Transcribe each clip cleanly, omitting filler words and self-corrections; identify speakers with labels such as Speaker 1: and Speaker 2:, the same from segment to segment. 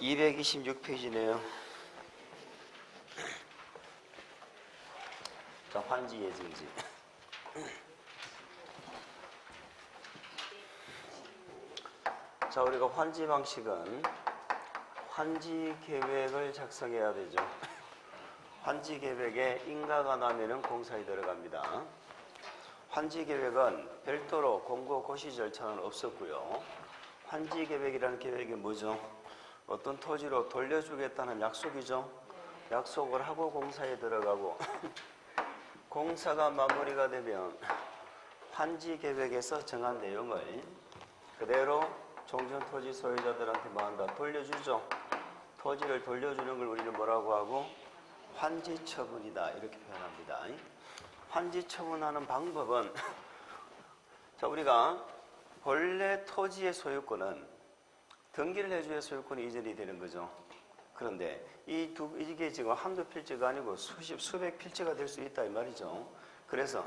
Speaker 1: 226페이지네요. 자, 환지 예정지. 자, 우리가 환지 방식은 환지 계획을 작성해야 되죠. 환지 계획에 인가가 나면은 공사에 들어갑니다. 환지 계획은 별도로 공고 고시 절차는 없었고요. 환지 계획이라는 계획이 뭐죠? 어떤 토지로 돌려주겠다는 약속이죠. 약속을 하고 공사에 들어가고 공사가 마무리가 되면 환지 계획에서 정한 내용을 그대로 종전 토지 소유자들한테 뭐 한다? 돌려주죠. 토지를 돌려주는 걸 우리는 뭐라고 하고? 환지 처분이다. 이렇게 표현합니다. 환지 처분하는 방법은 자, 우리가 본래 토지의 소유권은 등기를 해줘야 소유권이 이전이 되는 거죠. 그런데 이게 지금 한두 필지가 아니고 수백 필지가 될 수 있다 이 말이죠. 그래서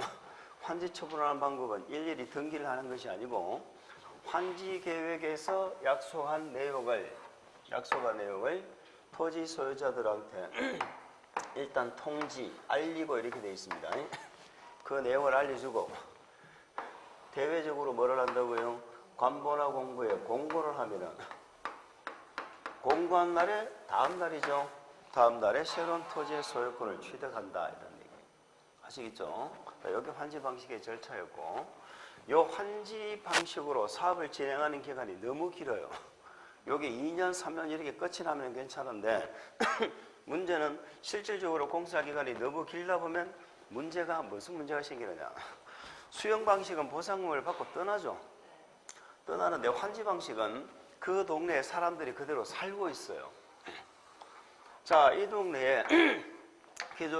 Speaker 1: 환지 처분하는 방법은 일일이 등기를 하는 것이 아니고 환지 계획에서 약속한 내용을 토지 소유자들한테 일단 통지, 알리고 이렇게 되어 있습니다. 그 내용을 알려주고 대외적으로 뭐를 한다고요? 관보나 공고에 공고를 하면은 공고한 날에 다음 날이죠. 다음 날에 새로운 토지의 소유권을 취득한다 이런 얘기 아시겠죠? 여기 환지 방식의 절차였고 이 환지 방식으로 사업을 진행하는 기간이 너무 길어요. 여기 2년, 3년 이렇게 끝이 나면 괜찮은데 문제는 실질적으로 공사 기간이 너무 길다 보면 무슨 문제가 생기느냐. 수용 방식은 보상금을 받고 떠나죠. 떠나는데 환지 방식은 그 동네에 사람들이 그대로 살고 있어요. 자, 이 동네에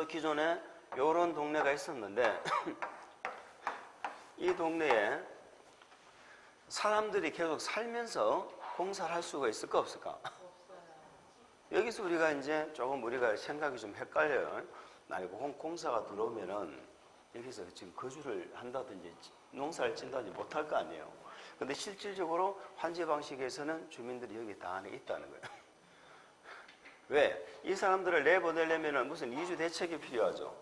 Speaker 1: 기존에 이런 동네가 있었는데 이 동네에 사람들이 계속 살면서 공사를 할 수가 있을까 없을까? 없어요. 여기서 우리가 이제 조금 우리가 생각이 좀 헷갈려요. 아니, 공사가 들어오면은 여기서 지금 거주를 한다든지 농사를 짓다든지 못할 거 아니에요. 근데 실질적으로 환지 방식에서는 주민들이 여기 다 안에 있다는 거예요. 왜? 이 사람들을 내보내려면 무슨 이주 대책이 필요하죠.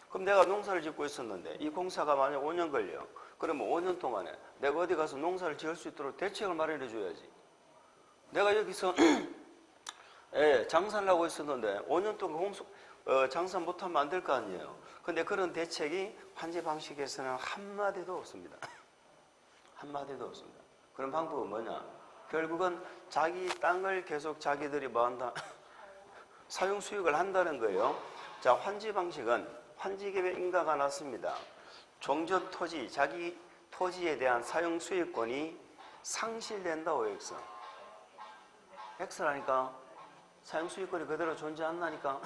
Speaker 1: 그럼 내가 농사를 짓고 있었는데 이 공사가 만약 5년 걸려. 그러면 5년 동안에 내가 어디 가서 농사를 지을 수 있도록 대책을 마련해 줘야지. 내가 여기서 장사를 하고 있었는데 5년 동안 장사 못하면 안 될 거 아니에요. 근데 그런 대책이 환지 방식에서는 한마디도 없습니다. 한마디도 없습니다. 그런 방법은 뭐냐? 결국은 자기 땅을 계속 자기들이 뭐 한다? 사용 수익을 한다는 거예요. 자, 환지 방식은 환지 계획 인가가 났습니다. 종전 토지, 자기 토지에 대한 사용 수익권이 상실된다, OX. X라니까 사용 수익권이 그대로 존재 안 나니까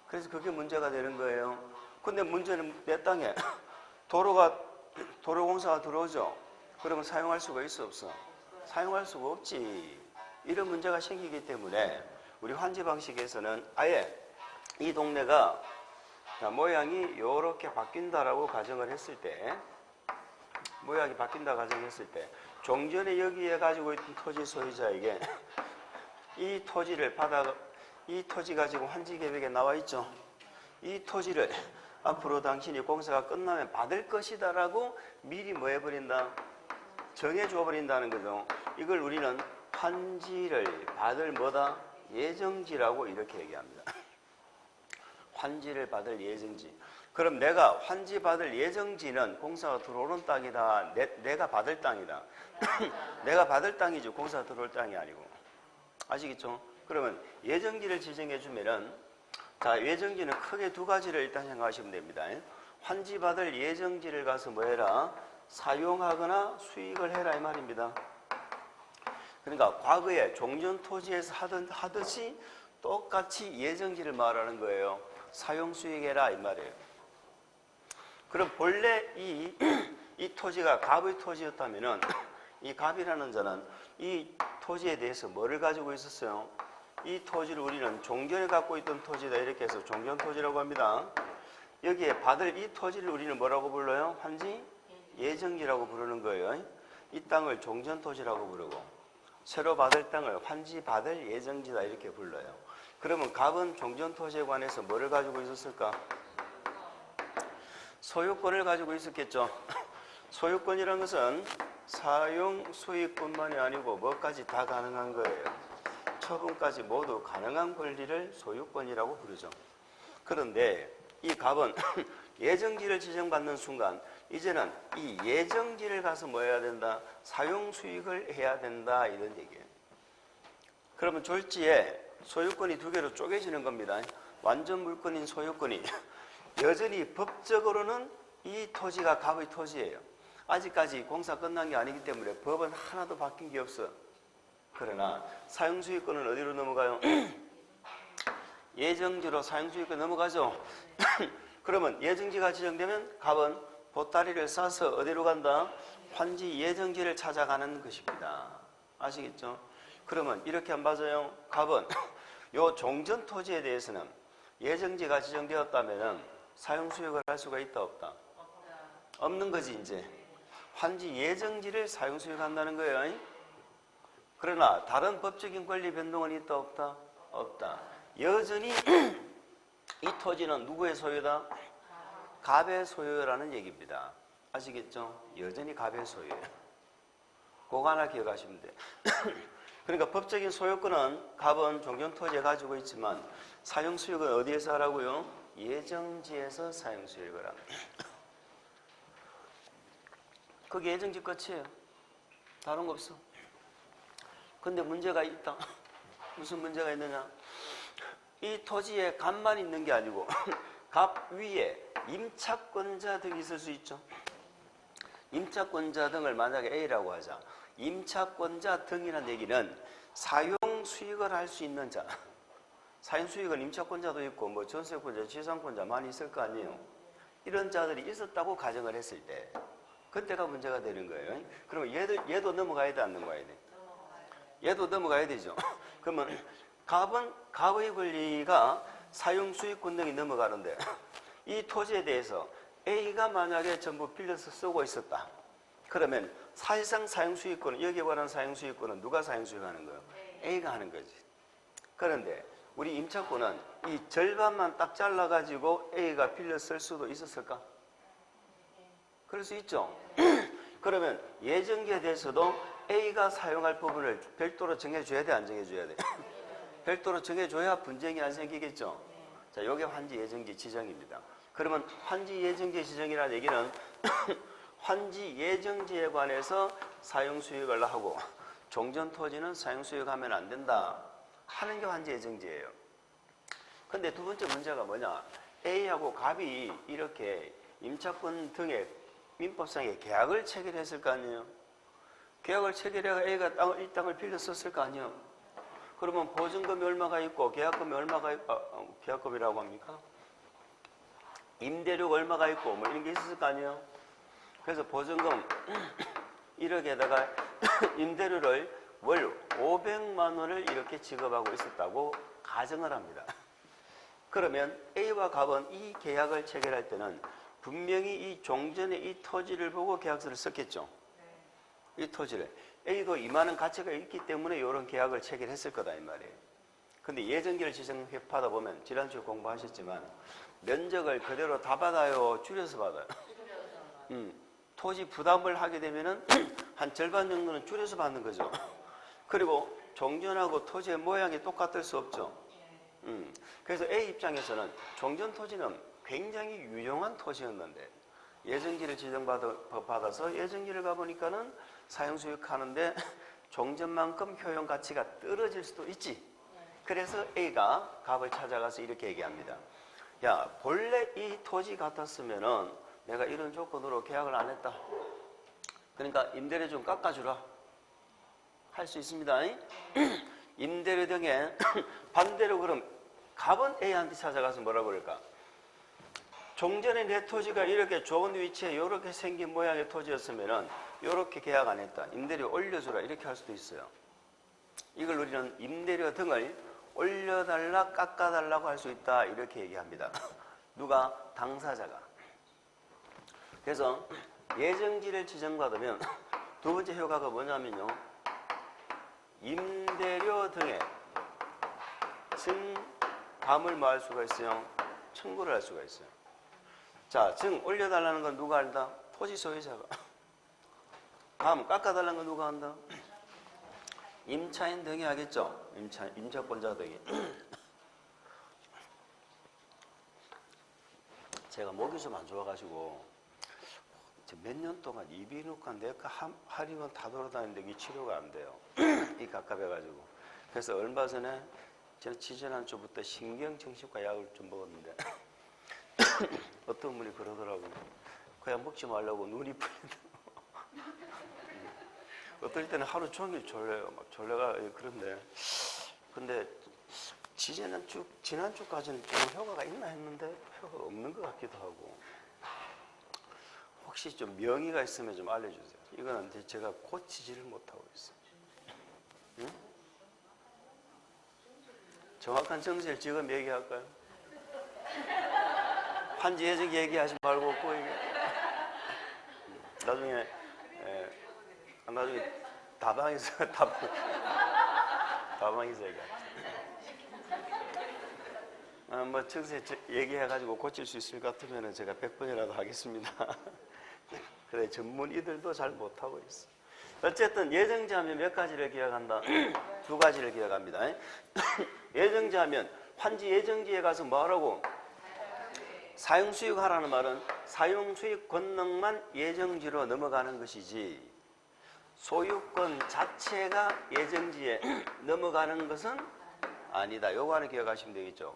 Speaker 1: 그래서 그게 문제가 되는 거예요. 근데 문제는 내 땅에 도로공사가 들어오죠. 그러면 사용할 수가 있어 없어? 사용할 수가 없지. 이런 문제가 생기기 때문에 우리 환지 방식에서는 아예 이 동네가 모양이 이렇게 바뀐다라고 가정을 했을 때 모양이 바뀐다 가정했을 때 종전에 여기에 가지고 있던 토지 소유자에게 이 토지가 지금 환지 계획에 나와 있죠. 이 토지를 앞으로 당신이 공사가 끝나면 받을 것이다라고 미리 뭐 해버린다? 정해줘 버린다는 거죠. 이걸 우리는 환지를 받을 뭐다? 예정지라고 이렇게 얘기합니다. 환지를 받을 예정지. 그럼 내가 환지 받을 예정지는 공사가 들어오는 땅이다. 내가 받을 땅이다. 내가 받을 땅이지 공사가 들어올 땅이 아니고. 아시겠죠? 그러면 예정지를 지정해 주면은 자, 예정지는 크게 두 가지를 일단 생각하시면 됩니다. 환지 받을 예정지를 가서 뭐 해라? 사용하거나 수익을 해라 이 말입니다. 그러니까 과거에 종전 토지에서 하듯이 똑같이 예정지를 말하는 거예요. 사용 수익해라 이 말이에요. 그럼 본래 이 토지가 갑의 토지였다면은 이 갑이라는 자는 이 토지에 대해서 뭐를 가지고 있었어요? 이 토지를 우리는 종전에 갖고 있던 토지다 이렇게 해서 종전 토지라고 합니다. 여기에 받을 이 토지를 우리는 뭐라고 불러요? 환지 예정지라고 부르는 거예요. 이 땅을 종전 토지라고 부르고 새로 받을 땅을 환지받을 예정지다 이렇게 불러요. 그러면 갑은 종전토지에 관해서 뭐를 가지고 있었을까? 소유권을 가지고 있었겠죠. 소유권이라는 것은 사용 수익뿐만이 아니고 뭐까지 다 가능한 거예요. 처분까지 모두 가능한 권리를 소유권이라고 부르죠. 그런데 이 갑은 예정지를 지정받는 순간 이제는 이 예정지를 가서 뭐 해야 된다? 사용 수익을 해야 된다 이런 얘기예요. 그러면 졸지에 소유권이 두 개로 쪼개지는 겁니다. 완전 물권인 소유권이 여전히 법적으로는 이 토지가 갑의 토지예요. 아직까지 공사 끝난 게 아니기 때문에 법은 하나도 바뀐 게 없어. 그러나 사용수익권은 어디로 넘어가요? 예정지로 사용수익권 넘어가죠. 그러면 예정지가 지정되면 갑은 보따리를 싸서 어디로 간다? 환지 예정지를 찾아가는 것입니다. 아시겠죠? 그러면 이렇게 안 봐줘요. 갑은 요 종전 토지에 대해서는 예정지가 지정되었다면 사용수익을 할 수가 있다 없다? 없는 거지 이제. 환지 예정지를 사용수익한다는 거예요. 그러나 다른 법적인 권리 변동은 있다 없다? 없다. 여전히 이 토지는 누구의 소유다? 갑의 소유라는 얘기입니다. 아시겠죠? 여전히 갑의 소유예요. 그거 하나 기억하시면 돼요. 그러니까 법적인 소유권은 갑은 종전토지에 가지고 있지만 사용수익은 어디에서 하라고요? 예정지에서 사용수익을 합니다. 그게 예정지 끝이에요. 다른 거 없어. 근데 문제가 있다. 무슨 문제가 있느냐? 이 토지에 갑만 있는 게 아니고 갑 위에 임차권자 등이 있을 수 있죠. 임차권자 등을 만약에 A라고 하자. 임차권자 등이라는 얘기는 사용 수익을 할 수 있는 자. 사용 수익은 임차권자도 있고 뭐 전세권자, 지상권자 많이 있을 거 아니에요. 이런 자들이 있었다고 가정을 했을 때 그때가 문제가 되는 거예요. 그러면 얘도 넘어가야 돼, 안 넘어가야 돼? 얘도 넘어가야 되죠. 그러면 갑의 권리가 사용 수익권 등이 넘어가는데 이 토지에 대해서 A가 만약에 전부 빌려서 쓰고 있었다. 그러면 사실상 사용수익권은 여기에 관한 사용수익권은 누가 사용수익하는 거예요? A가 하는 거지. 그런데 우리 임차권은 이 절반만 딱 잘라가지고 A가 빌려 쓸 수도 있었을까? 그럴 수 있죠. 그러면 예정지에 대해서도 A가 사용할 부분을 별도로 정해줘야 돼, 안 정해줘야 돼? 별도로 정해줘야 분쟁이 안 생기겠죠. 자, 이게 환지 예정지 지정입니다. 그러면 환지 예정지 지정이라는 얘기는 환지 예정지에 관해서 사용수익을 하고 종전토지는 사용수익하면 안 된다 하는 게 환지 예정지예요. 근데 두 번째 문제가 뭐냐? A하고 갑이 이렇게 임차권 등의 민법상의 계약을 체결했을 거 아니에요? 계약을 체결해야 A가 이 땅을 빌려 썼을 거 아니에요? 그러면 보증금이 얼마가 있고 계약금이 얼마가 있고, 계약금이라고 합니까? 임대료가 얼마가 있고 뭐 이런 게 있었을 거 아니에요? 그래서 보증금 1억에다가 임대료를 월 500만 원을 이렇게 지급하고 있었다고 가정을 합니다. 그러면 A와 갑은 이 계약을 체결할 때는 분명히 이 종전의 이 토지를 보고 계약서를 썼겠죠. 이 토지를. A도 이만한 가치가 있기 때문에 이런 계약을 체결했을 거다 이 말이에요. 근데 예정지를 지정하다 보면 지난주에 공부하셨지만 면적을 그대로 다 받아요? 줄여서 받아요? 토지 부담을 하게 되면은 한 절반 정도는 줄여서 받는 거죠. 그리고 종전하고 토지의 모양이 똑같을 수 없죠. 그래서 A 입장에서는 종전 토지는 굉장히 유용한 토지였는데 예정지를 지정받아서 예정지를 가보니까는 사용수익하는데 종전만큼 효용 가치가 떨어질 수도 있지. 그래서 A가 갑을 찾아가서 이렇게 얘기합니다. 야, 본래 이 토지 같았으면은 내가 이런 조건으로 계약을 안 했다. 그러니까 임대료 좀 깎아주라. 할 수 있습니다. 임대료 등에 반대로 그럼 갑은 A한테 찾아가서 뭐라고 그럴까? 종전에 내 토지가 이렇게 좋은 위치에 이렇게 생긴 모양의 토지였으면은 이렇게 계약 안 했다. 임대료 올려주라. 이렇게 할 수도 있어요. 이걸 우리는 임대료 등을 올려달라, 깎아달라고 할 수 있다. 이렇게 얘기합니다. 누가? 당사자가. 그래서 예정지를 지정받으면 두 번째 효과가 뭐냐면요. 임대료 등의 증감을 뭐 할 수가 있어요? 청구를 할 수가 있어요. 자, 증 올려달라는 건 누가 한다? 토지 소유자가. 다음 깎아달라는 건 누가 한다? 임차인 등이 하겠죠. 임차권자 등이. 제가 목이 좀 안 좋아가지고 몇 년 동안 이비인후과 내과 할인원 다 돌아다니는데 이 치료가 안 돼요. 이 갑갑해가지고. 그래서 얼마 전에 저는 지지난 주부터 신경정신과 약을 좀 먹었는데 어떤 분이 그러더라고요. 그냥 먹지 말라고 눈이 풀린다고. 어떨 때는 하루 종일 졸려요. 막 졸려가 그런데 근데 지난주까지는 좀 효과가 있나 했는데 효과가 없는 것 같기도 하고. 혹시 좀 명의가 있으면 좀 알려주세요. 이거는 제가 고치지를 못하고 있어요. 응? 정확한 정세를 지금 얘기할까요? 환지 예정 얘기하지 말고 꼭 얘기. 나중에 다방에서 얘기합시다. 뭐 정세 얘기해가지고 고칠 수 있을 것 같으면 제가 100번이라도 하겠습니다. 그래 전문의들도 잘 못하고 있어. 어쨌든 예정자면 몇 가지를 기억한다? 두 가지를 기억합니다. 예정자면 환지 예정지에 가서 뭐하라고? 사용수익하라는 말은 사용수익 권능만 예정지로 넘어가는 것이지 소유권 자체가 예정지에 넘어가는 것은 아니다. 요거 하나 기억하시면 되겠죠.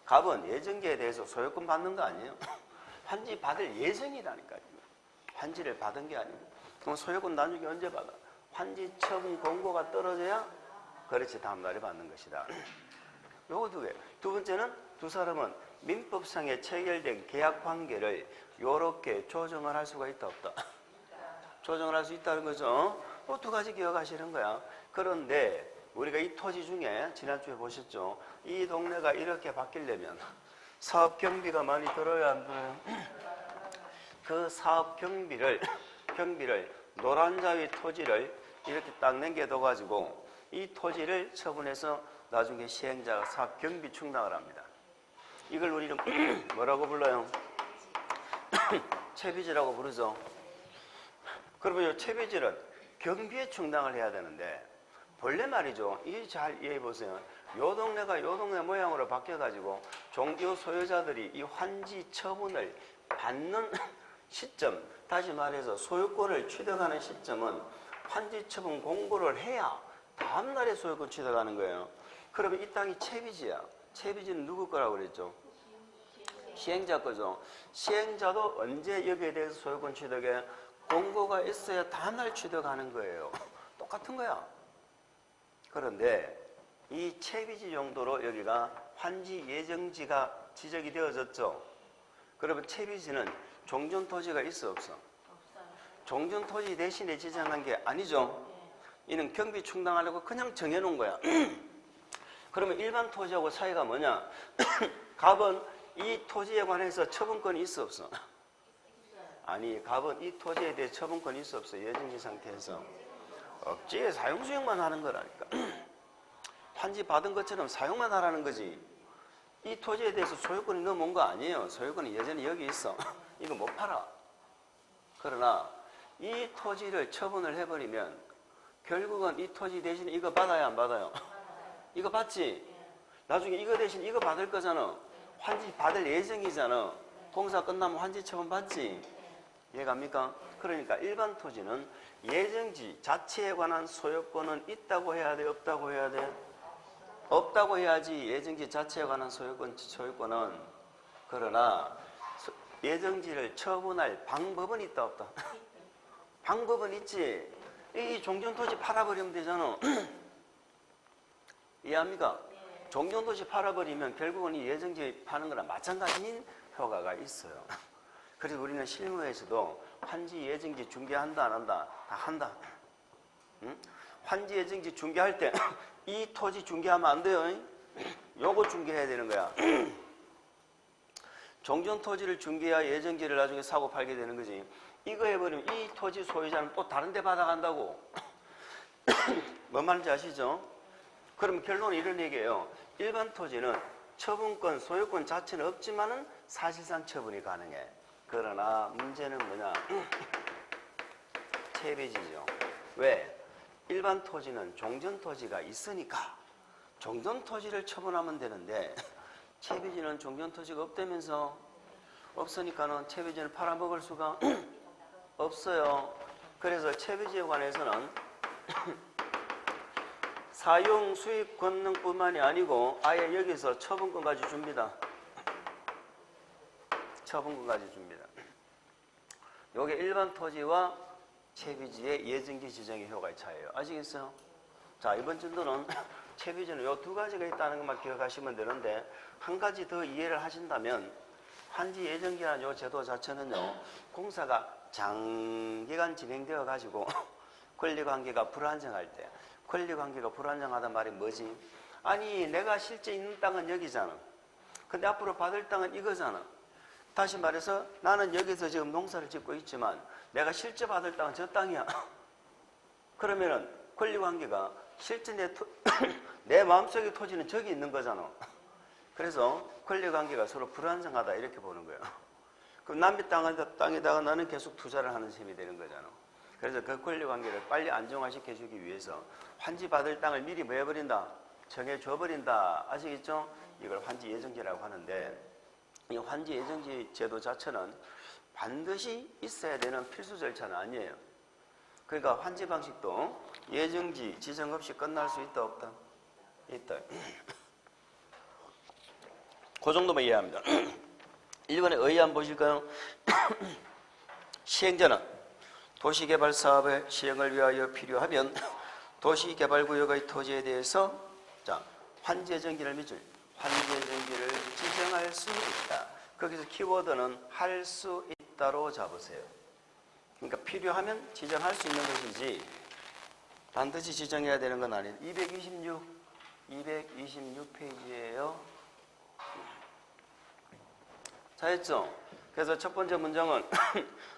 Speaker 1: 갑은 예정지에 대해서 소유권 받는 거 아니에요. 환지 받을 예정이라니까요. 환지를 받은 게 아니고. 그럼 소유권 나중에 언제 받아? 환지 처분 공고가 떨어져야 그렇지 다음 날에 받는 것이다. 요거 두 개. 두 번째는 두 사람은 민법상에 체결된 계약 관계를 요렇게 조정을 할 수가 있다 없다? 조정을 할 수 있다는 거죠. 또 두 가지 기억하시는 거야. 그런데 우리가 이 토지 중에 지난주에 보셨죠? 이 동네가 이렇게 바뀌려면 사업 경비가 많이 들어야 안 들어요? 그 사업 경비를 노란자위 토지를 이렇게 딱 남겨둬가지고 이 토지를 처분해서 나중에 시행자가 사업 경비 충당을 합니다. 이걸 우리는 뭐라고 불러요? 채비지라고 부르죠. 그러면 이 채비지는 경비에 충당을 해야 되는데 본래 말이죠. 이게 잘 이해해 보세요. 요 동네가 요 동네 모양으로 바뀌어가지고 종교 소유자들이 이 환지 처분을 받는 시점, 다시 말해서 소유권을 취득하는 시점은 환지 처분 공고를 해야 다음 날에 소유권 취득하는 거예요. 그러면 이 땅이 채비지야. 채비지는 누구 거라고 그랬죠? 시행자 거죠. 시행자도 언제 여기에 대해서 소유권 취득에 공고가 있어야 다음 날 취득하는 거예요. 똑같은 거야. 그런데 이 채비지 정도로 여기가 환지 예정지가 지적이 되어졌죠. 그러면 채비지는 종전토지가 있어 없어? 없어요. 종전토지 대신에 지정한 게 아니죠. 이는 경비 충당하려고 그냥 정해놓은 거야. 그러면 일반 토지하고 차이가 뭐냐? 갑은 이 토지에 관해서 처분권이 있어 없어? 아니, 갑은 이 토지에 대해 처분권이 있어 없어? 예정지 상태에서 없지. 사용수익만 하는 거라니까. 환지 받은 것처럼 사용만 하라는 거지. 이 토지에 대해서 소유권이 넘어온 거 아니에요. 소유권이 여전히 여기 있어. 이거 못 팔아. 그러나 이 토지를 처분을 해버리면 결국은 이 토지 대신 이거 받아야 안 받아요? 이거 받지? 나중에 이거 대신 이거 받을 거잖아. 환지 받을 예정이잖아. 공사 끝나면 환지 처분 받지? 이해갑니까? 그러니까 일반 토지는 예정지 자체에 관한 소유권은 있다고 해야 돼? 없다고 해야 돼? 없다고 해야지. 예정지 자체에 관한 소유권은. 그러나 예정지를 처분할 방법은 있다 없다? 방법은 있지. 이 종전토지 팔아버리면 되잖아. 이해합니까? 종전토지 팔아버리면 결국은 이 예정지 파는 거랑 마찬가지인 효과가 있어요. 그래서 우리는 실무에서도 환지 예정지 중개한다 안 한다? 다 한다. 응? 환지 예정지 중개할 때 이 토지 중개하면 안 돼요. 요거 중개해야 되는 거야. 종전토지를 중개해야 예정지를 나중에 사고 팔게 되는 거지. 이거 해버리면 이 토지 소유자는 또 다른 데 받아간다고. 뭔 말인지 아시죠? 그럼 결론은 이런 얘기예요. 일반 토지는 처분권, 소유권 자체는 없지만은 사실상 처분이 가능해. 그러나 문제는 뭐냐? 채비지죠. 왜? 일반 토지는 종전 토지가 있으니까 종전 토지를 처분하면 되는데 채비지는 종전 토지가 없다면서 없으니까는 채비지를 팔아먹을 수가 없어요. 그래서 채비지에 관해서는 사용 수익 권능뿐만이 아니고 아예 여기서 처분권까지 줍니다. 처분권까지 줍니다. 요게 일반 토지와 채비지의 예정지 지정의 효과의 차이예요. 아시겠어요? 자, 이번 진도는 채비지는 요 두 가지가 있다는 것만 기억하시면 되는데 한 가지 더 이해를 하신다면 환지 예정지라는 요 제도 자체는요 공사가 장기간 진행되어 가지고 권리관계가 불안정할 때 권리관계가 불안정하단 말이 뭐지? 아니 내가 실제 있는 땅은 여기잖아. 근데 앞으로 받을 땅은 이거잖아. 다시 말해서 나는 여기서 지금 농사를 짓고 있지만 내가 실제 받을 땅은 저 땅이야. 그러면은 권리관계가 실제 내 마음속의 토지는 저기 있는 거잖아. 그래서 권리관계가 서로 불안정하다 이렇게 보는 거예요. 그럼 남의 땅에다가 나는 계속 투자를 하는 셈이 되는 거잖아. 그래서 그 권리관계를 빨리 안정화시켜주기 위해서 환지 받을 땅을 미리 뭐 해버린다? 정해줘버린다. 아시겠죠? 이걸 환지 예정지라고 하는데 이 환지 예정지 제도 자체는 반드시 있어야 되는 필수 절차는 아니에요. 그러니까 환지 방식도 예정지 지정 없이 끝날 수 있다 없다? 있다. 그 정도만 이해합니다. 1번의 의의안 보실까요? 시행자는 도시개발 사업의 시행을 위하여 필요하면 도시개발구역의 토지에 대해서 자 환지예정지를 맺을 환지예정지를 지정할 수 있다. 거기서 키워드는 할 수 있다로 잡으세요. 그러니까 필요하면 지정할 수 있는 것이지 반드시 지정해야 되는 건 아니에요. 226페이지예요. 자, 했죠? 그래서 첫 번째 문장은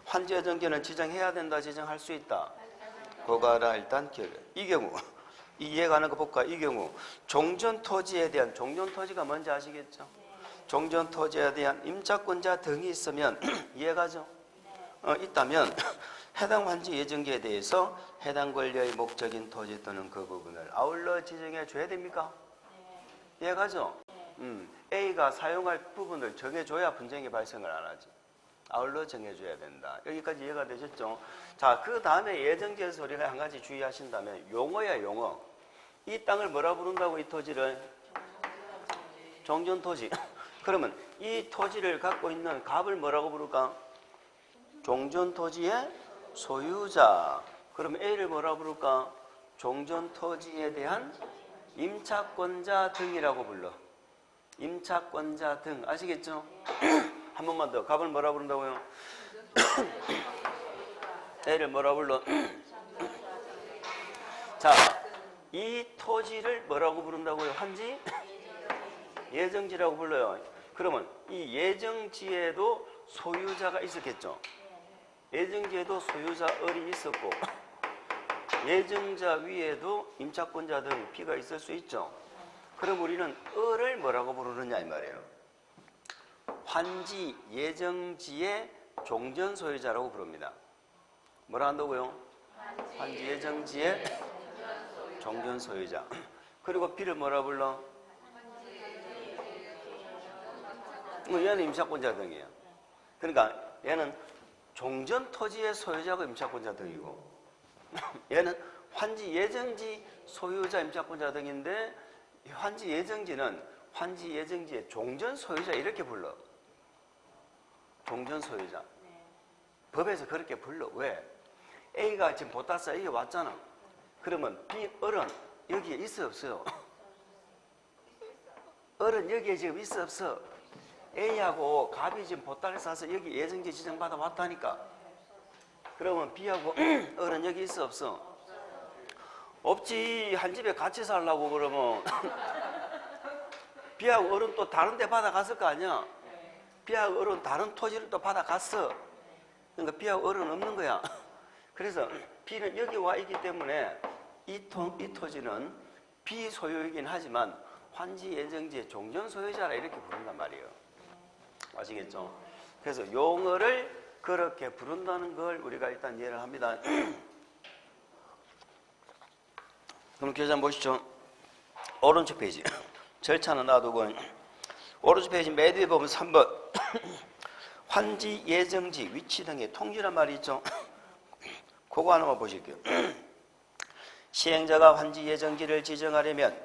Speaker 1: 환지예정지는 지정해야 된다, 지정할 수 있다. 그거라 일단 기억해. 이 경우 이해가는 거 볼까? 이 경우 종전토지에 대한 종전토지가 뭔지 아시겠죠? 종전토지에 대한 임차권자 등이 있으면 이해가죠? 있다면 해당 환지 예정지에 대해서 해당 권리의 목적인 토지 또는 그 부분을 아울러 지정해 줘야 됩니까? 이해가죠? A가 사용할 부분을 정해줘야 분쟁이 발생을 안 하지. 아울러 정해줘야 된다. 여기까지 이해가 되셨죠? 자, 그 다음에 예정지에서 우리가 한 가지 주의하신다면 용어야 용어. 이 땅을 뭐라 부른다고 이 토지를? 종전토지. 그러면 이 토지를 갖고 있는 갑을 뭐라고 부를까? 종전토지의 소유자. 그럼 A를 뭐라 부를까? 종전토지에 대한 임차권자 등이라고 불러. 임차권자 등. 아시겠죠? 한 번만 더. 갑을 뭐라 부른다고요? A를 뭐라 불러? 자, 이 토지를 뭐라고 부른다고요? 환지? 예정지라고 불러요. 그러면 이 예정지에도 소유자가 있었겠죠? 예정지에도 소유자 을이 있었고 예정자 위에도 임차권자 등 B가 있을 수 있죠? 그럼 우리는 을을 뭐라고 부르느냐 이 말이에요. 환지 예정지의 종전 소유자라고 부릅니다. 뭐라 한다고요? 환지 예정지의 종전 소유자. 그리고 B를 뭐라 불러? 얘는 임차권자 등이에요. 그러니까 얘는 종전 토지의 소유자가 임차권자 등이고 얘는 환지 예정지 소유자 임차권자 등인데 환지 예정지는 환지 예정지의 종전 소유자 이렇게 불러. 종전 소유자. 법에서 그렇게 불러. 왜? A가 지금 보따서 여기 왔잖아. 그러면 B 을은 여기에 있어 없어요? 을은 여기에 지금 있어 없어? A하고 갑이 지금 보따를 싸서 여기 예정지 지정받아 왔다니까. 그러면 B하고 을은 여기 있어 없어? 없지. 한 집에 같이 살라고 그러면 B하고 을은 또 다른 데 받아갔을 거 아니야. B하고 을은 다른 토지를 또 받아갔어. 그러니까 B하고 을은 없는 거야. 그래서 B는 여기 와 있기 때문에 이 토지는 비소유이긴 하지만 환지 예정지의 종전 소유자라 이렇게 부른단 말이에요. 아시겠죠? 그래서 용어를 그렇게 부른다는 걸 우리가 일단 이해를 합니다. 그럼 교재 한번 보시죠. 오른쪽 페이지. 절차는 놔두고 오른쪽 페이지 맨 위에 보면 3번 환지 예정지 위치 등의 통지란 말이 있죠. 그거 하나만 보실게요. 시행자가 환지 예정지를 지정하려면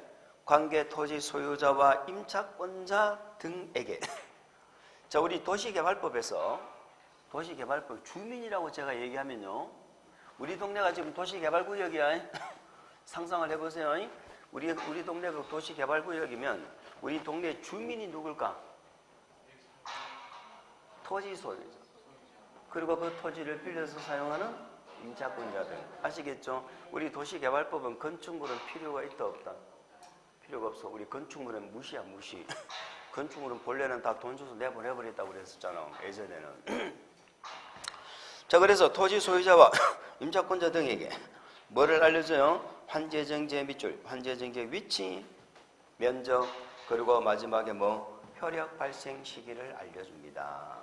Speaker 1: 관계 토지 소유자와 임차권자 등에게 자, 우리 도시개발법에서 도시개발법 주민이라고 제가 얘기하면요, 우리 동네가 지금 도시개발구역이야. 상상을 해보세요. 우리 동네가 도시개발구역이면 우리 동네 주민이 누굴까? 토지 소유자. 그리고 그 토지를 빌려서 사용하는 임차권자들. 아시겠죠? 우리 도시개발법은 건축물은 필요가 있다 없다? 필요가 없어. 우리 건축물은 무시야 무시. 건축물은 본래는 다 돈 줘서 내보내버렸다고 그랬었잖아, 예전에는. 자, 그래서 토지 소유자와 임차권자 등에게 뭐를 알려줘요? 환지 예정지의 밑줄, 환지 예정지의 위치, 면적, 그리고 마지막에 효력 발생 시기를 알려줍니다.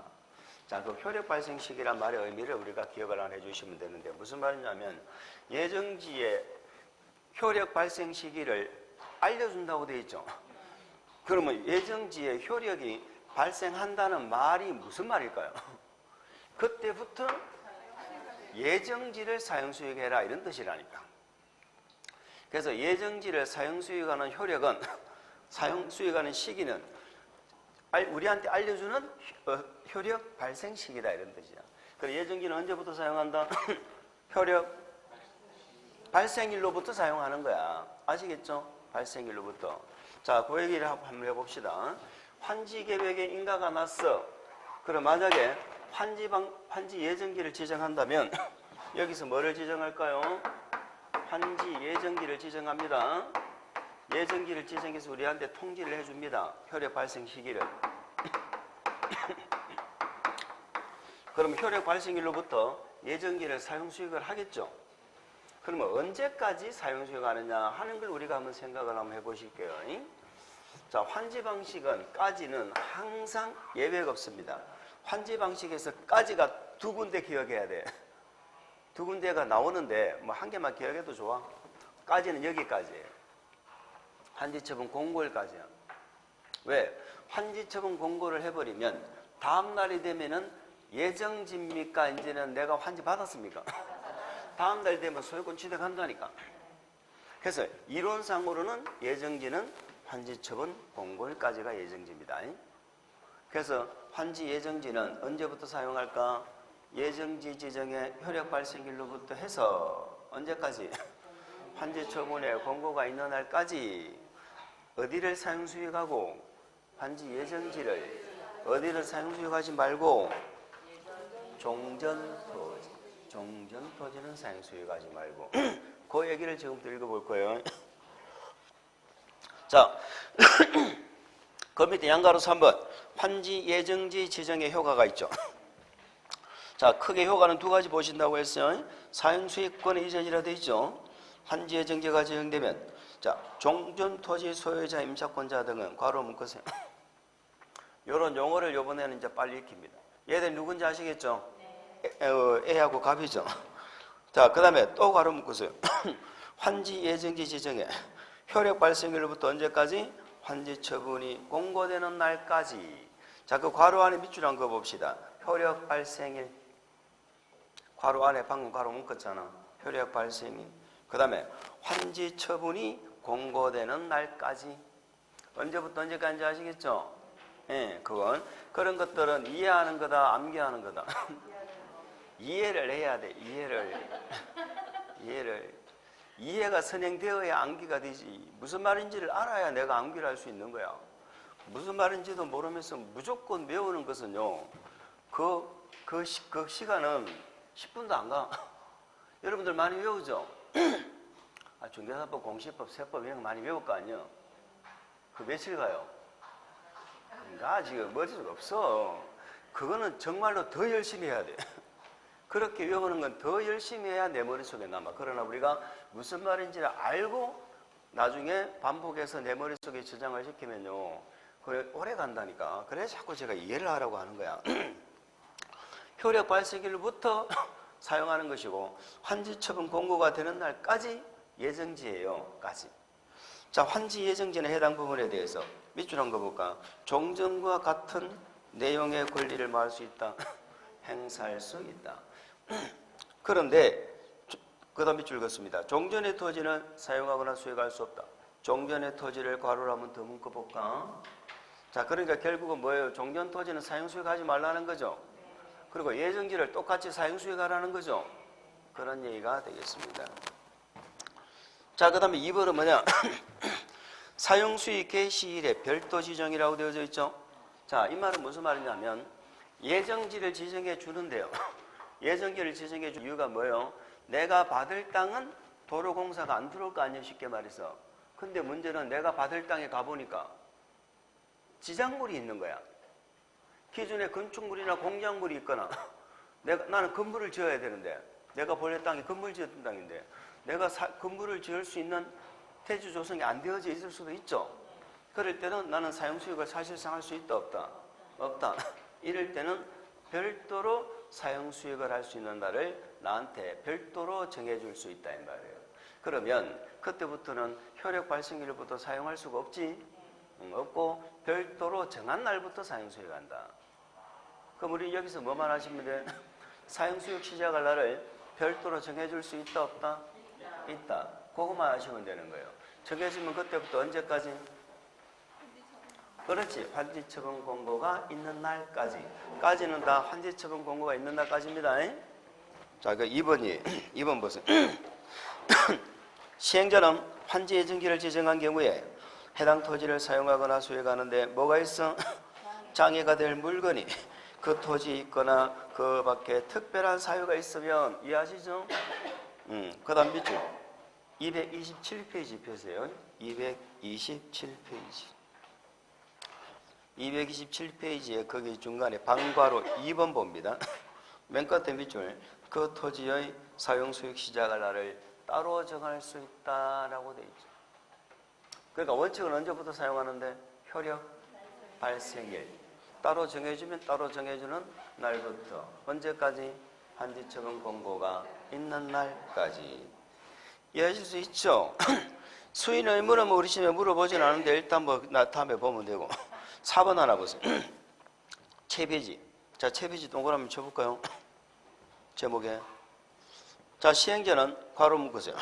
Speaker 1: 자, 그 효력 발생 시기란 말의 의미를 우리가 기억을 안 해주시면 되는데, 무슨 말이냐면 예정지의 효력 발생 시기를 알려준다고 되어 있죠. 그러면 예정지의 효력이 발생한다는 말이 무슨 말일까요? 그때부터 예정지를 사용수익해라 이런 뜻이라니까. 그래서 예정지를 사용수익하는 효력은 사용수익하는 시기는 우리한테 알려주는 효력 발생 시기다 이런 뜻이야. 그럼 예정지는 언제부터 사용한다? 효력 발생일로부터 사용하는 거야. 아시겠죠? 발생일로부터. 자, 그 얘기를 한번 해봅시다. 환지 계획에 인가가 났어. 그럼 만약에 환지 예정지를 지정한다면 여기서 뭐를 지정할까요? 환지 예정지를 지정합니다. 예정지를 지정해서 우리한테 통지를 해줍니다. 효력 발생 시기를. 그럼 효력 발생일로부터 예정지를 사용 수익을 하겠죠. 그러면 언제까지 사용 수익하느냐 하는 걸 우리가 한번 생각을 한번 해보실게요. 자, 환지 방식은 까지는 항상 예외가 없습니다. 환지 방식에서 까지가 두 군데 기억해야 돼. 두 군데가 나오는데 한 개만 기억해도 좋아. 까지는 여기까지예요. 환지처분 공고일까지야. 왜? 환지처분 공고를 해버리면 다음 날이 되면은 예정지입니까? 이제는 내가 환지 받았습니까? 다음 날 되면 소유권 취득한다니까. 그래서 이론상으로는 예정지는 환지처분 공고일까지가 예정지입니다. 그래서 환지 예정지는 언제부터 사용할까? 예정지 지정의 효력 발생일로부터 해서 언제까지? 환지처분의 공고가 있는 날까지 어디를 사용수익하고 환지 예정지를 어디를 사용수익하지 말고 종전토지는 사용수익하지 말고 그 얘기를 지금부터 읽어볼 거예요. 자, 그 밑에 양가로 3번 환지 예정지 지정의 효과가 있죠. 자, 크게 효과는 두 가지 보신다고 했어요. 사용수익권의 이전이라 되어 있죠. 환지 예정지가 지정되면 자, 종전토지 소유자 임차권자 등은 괄호 묶으세요. 이런 용어를 이번에는 이제 빨리 익힙니다. 얘들 누군지 아시겠죠? A하고 갑이죠. 자, 그 다음에 또 괄호 묶으세요. 환지 예정지 지정에 효력 발생일로부터 언제까지? 환지 처분이 공고되는 날까지. 자, 그 괄호 안에 밑줄 한번 그어봅시다. 효력 발생일. 괄호 안에 방금 괄호 묶었잖아. 효력 발생일. 그 다음에 환지 처분이 공고되는 날까지. 언제부터 언제까지 아시겠죠? 예, 그건 그런 것들은 이해하는 거다, 암기하는 거다. 이해를 해야 돼. 이해가 선행되어야 암기가 되지. 무슨 말인지를 알아야 내가 암기를 할 수 있는 거야. 무슨 말인지도 모르면서 무조건 외우는 것은요, 그 시간은 10분도 안 가. 여러분들 많이 외우죠? 중개사법, 공시법, 세법 이런 거 많이 외울 거 아니에요? 그 며칠 가요? 나 지금 머릿속에 없어. 그거는 정말로 더 열심히 해야 돼. 그렇게 외우는 건 더 열심히 해야 내 머릿속에 남아. 그러나 우리가 무슨 말인지를 알고 나중에 반복해서 내 머릿속에 저장을 시키면요, 그래 오래 간다니까. 그래서 자꾸 제가 이해를 하라고 하는 거야. 효력 발생일부터 사용하는 것이고 환지처분 공고가 되는 날까지 예정지예요. 까지. 자, 환지 예정지는 해당 부분에 대해서 밑줄 한거 볼까? 종전과 같은 내용의 권리를 말할 수 있다. 행사할 수 있다. 그런데 그 다음 밑줄 긋습니다. 종전의 토지는 사용하거나 수익할 수 없다. 종전의 토지를 괄호로 한번 더 묶어볼까? 자, 그러니까 결국은 뭐예요? 종전 토지는 사용 수익하지 말라는 거죠. 그리고 예정지를 똑같이 사용 수익하라는 거죠. 그런 얘기가 되겠습니다. 자, 그 다음에 2번은 뭐냐? 사용 수익 개시일에 별도 지정이라고 되어져 있죠. 자, 이 말은 무슨 말이냐면 예정지를 지정해 주는데요. 예정지를 지정해 줄 이유가 뭐예요? 내가 받을 땅은 도로공사가 안 들어올 거 아니에요, 쉽게 말해서. 근데 문제는 내가 받을 땅에 가보니까 지작물이 있는 거야. 기존에 건축물이나 공작물이 있거나 나는 건물을 지어야 되는데 내가 본래 땅이 건물 지었던 땅인데 내가 건물을 지을 수 있는 대주 조성이 안 되어져 있을 수도 있죠. 그럴 때는 나는 사용수익을 사실상 할 수 있다 없다? 없다. 이럴 때는 별도로 사용수익을 할 수 있는 날을 나한테 별도로 정해줄 수 있다 이 말이에요. 그러면 그때부터는 효력 발생일부터 사용할 수가 없지. 없고 별도로 정한 날부터 사용수익 한다. 그럼 우리 여기서 뭐만 하시면 돼? 사용수익 시작할 날을 별도로 정해줄 수 있다 없다? 있다. 그것만 하시면 되는 거예요. 정해지면 그때부터 언제까지? 그렇지. 환지처분 공고가 있는 날까지. 까지는 다 환지처분 공고가 있는 날까지입니다. 자, 그 2번 보세요. 시행자는 환지 예정지를 지정한 경우에 해당 토지를 사용하거나 수익하는데 뭐가 있어? 장애가 될 물건이 그 토지에 있거나 그 밖에 특별한 사유가 있으면 이해하시죠? 그 다음 밑줄 227페이지 펴세요. 227페이지 227페이지에 거기 중간에 방괄호 2번 봅니다. 맨 끝에 밑줄 그 토지의 사용수익 시작할 날을 따로 정할 수 있다라고 되어 있죠. 그러니까 원칙은 언제부터 사용하는데? 효력 발생일. 따로 정해주면 따로 정해주는 날부터 언제까지? 환지처분 공고가 있는 날까지. 이해하실 수 있죠? 수인 의무는 뭐 우리 시험에 물어보진 않은데 일단 뭐 다음에 보면 되고. 4번 하나 보세요. 채비지. 자, 채비지 동그라미 쳐볼까요? 제목에. 자, 시행자는 괄호 묶으세요.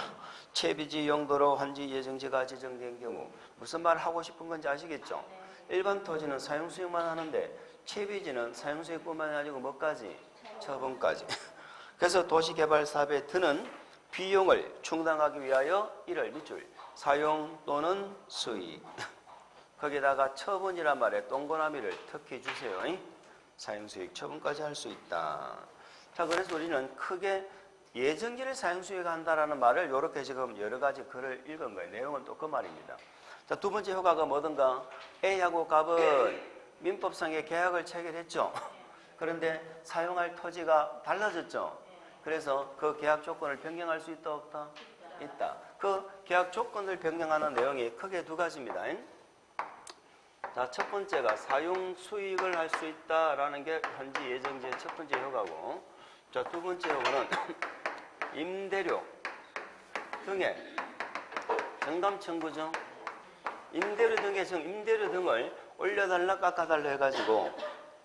Speaker 1: 채비지 용도로 환지 예정지가 지정된 경우 무슨 말 하고 싶은 건지 아시겠죠? 일반 토지는 사용수익만 하는데 채비지는 사용수익뿐만 아니고 뭐까지? 처분까지. 그래서 도시개발사업에 드는 비용을 충당하기 위하여 이를 밑줄 사용 또는 수익 거기다가 처분이란 말에 동그라미를 특히 주세요. 사용수익 처분까지 할 수 있다. 자, 그래서 우리는 크게 예정지를 사용수익한다라는 말을 이렇게 지금 여러 가지 글을 읽은 거예요. 내용은 또 그 말입니다. 자, 두 번째 효과가 뭐든가 A하고 갑은 민법상의 계약을 체결했죠. 그런데 사용할 토지가 달라졌죠. 그래서 그 계약 조건을 변경할 수 있다 없다? 있다. 그 계약 조건을 변경하는 내용이 크게 두 가지입니다. 자, 첫 번째가 사용 수익을 할 수 있다라는 게 현지 예정지의 첫 번째 효과고, 자, 두 번째 효과는 임대료 등의 정담 청구죠. 임대료 등을 올려달라 깎아달라 해가지고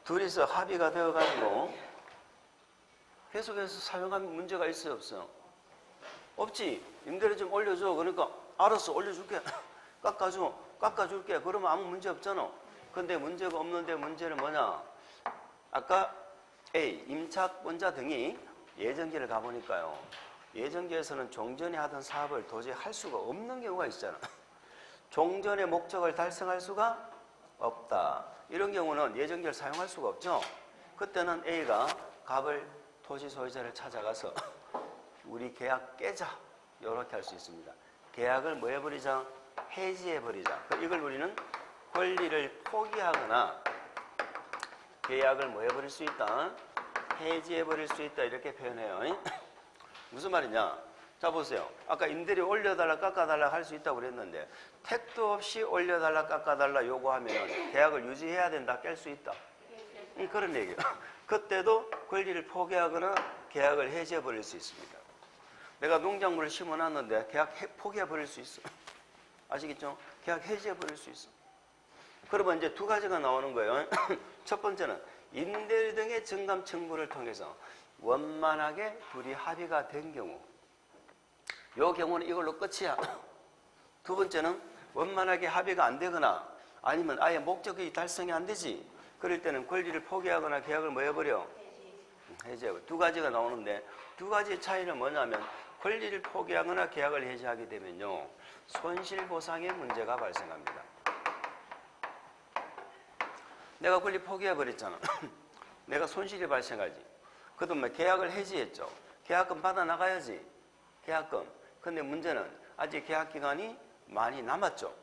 Speaker 1: 둘이서 합의가 되어가지고 계속해서 사용하면 문제가 있어요 없어요? 없지. 임대료 좀 올려줘. 그러니까 알았어 올려줄게. 깎아줄게. 그러면 아무 문제 없잖아. 근데 문제가 없는데 문제는 뭐냐? 아까 A 임차권자 등이 예정지를 가보니까요. 예정지에서는 종전에 하던 사업을 도저히 할 수가 없는 경우가 있잖아. 종전의 목적을 달성할 수가 없다. 이런 경우는 예정지를 사용할 수가 없죠. 그때는 A가 갑을 토지 소유자를 찾아가서 우리 계약 깨자. 이렇게 할 수 있습니다. 계약을 뭐 해버리자? 해지해버리자. 이걸 우리는 권리를 포기하거나 계약을 뭐 해버릴 수 있다? 해지해버릴 수 있다 이렇게 표현해요. 무슨 말이냐? 자 보세요. 아까 임대료 올려달라 깎아달라 할 수 있다고 그랬는데 택도 없이 올려달라 깎아달라 요구하면 계약을 유지해야 된다, 깰 수 있다. 그런 얘기예요. 그때도 권리를 포기하거나 계약을 해지해버릴 수 있습니다. 내가 농작물을 심어놨는데 계약 포기해버릴 수 있어. 아시겠죠? 계약 해지해버릴 수 있어. 그러면 이제 두 가지가 나오는 거예요. 첫 번째는 임대료 등의 증감 청구를 통해서 원만하게 둘이 합의가 된 경우, 요 경우는 이걸로 끝이야. 두 번째는 원만하게 합의가 안 되거나 아니면 아예 목적이 달성이 안 되지. 그럴 때는 권리를 포기하거나 계약을 뭐 해버려? 해지해버려. 두 가지가 나오는데 두 가지의 차이는 뭐냐면 권리를 포기하거나 계약을 해지하게 되면요, 손실보상의 문제가 발생합니다. 내가 권리 포기해버렸잖아. 내가 손실이 발생하지. 그동안 계약을 해지했죠. 계약금 받아 나가야지. 계약금. 근데 문제는 아직 계약기간이 많이 남았죠.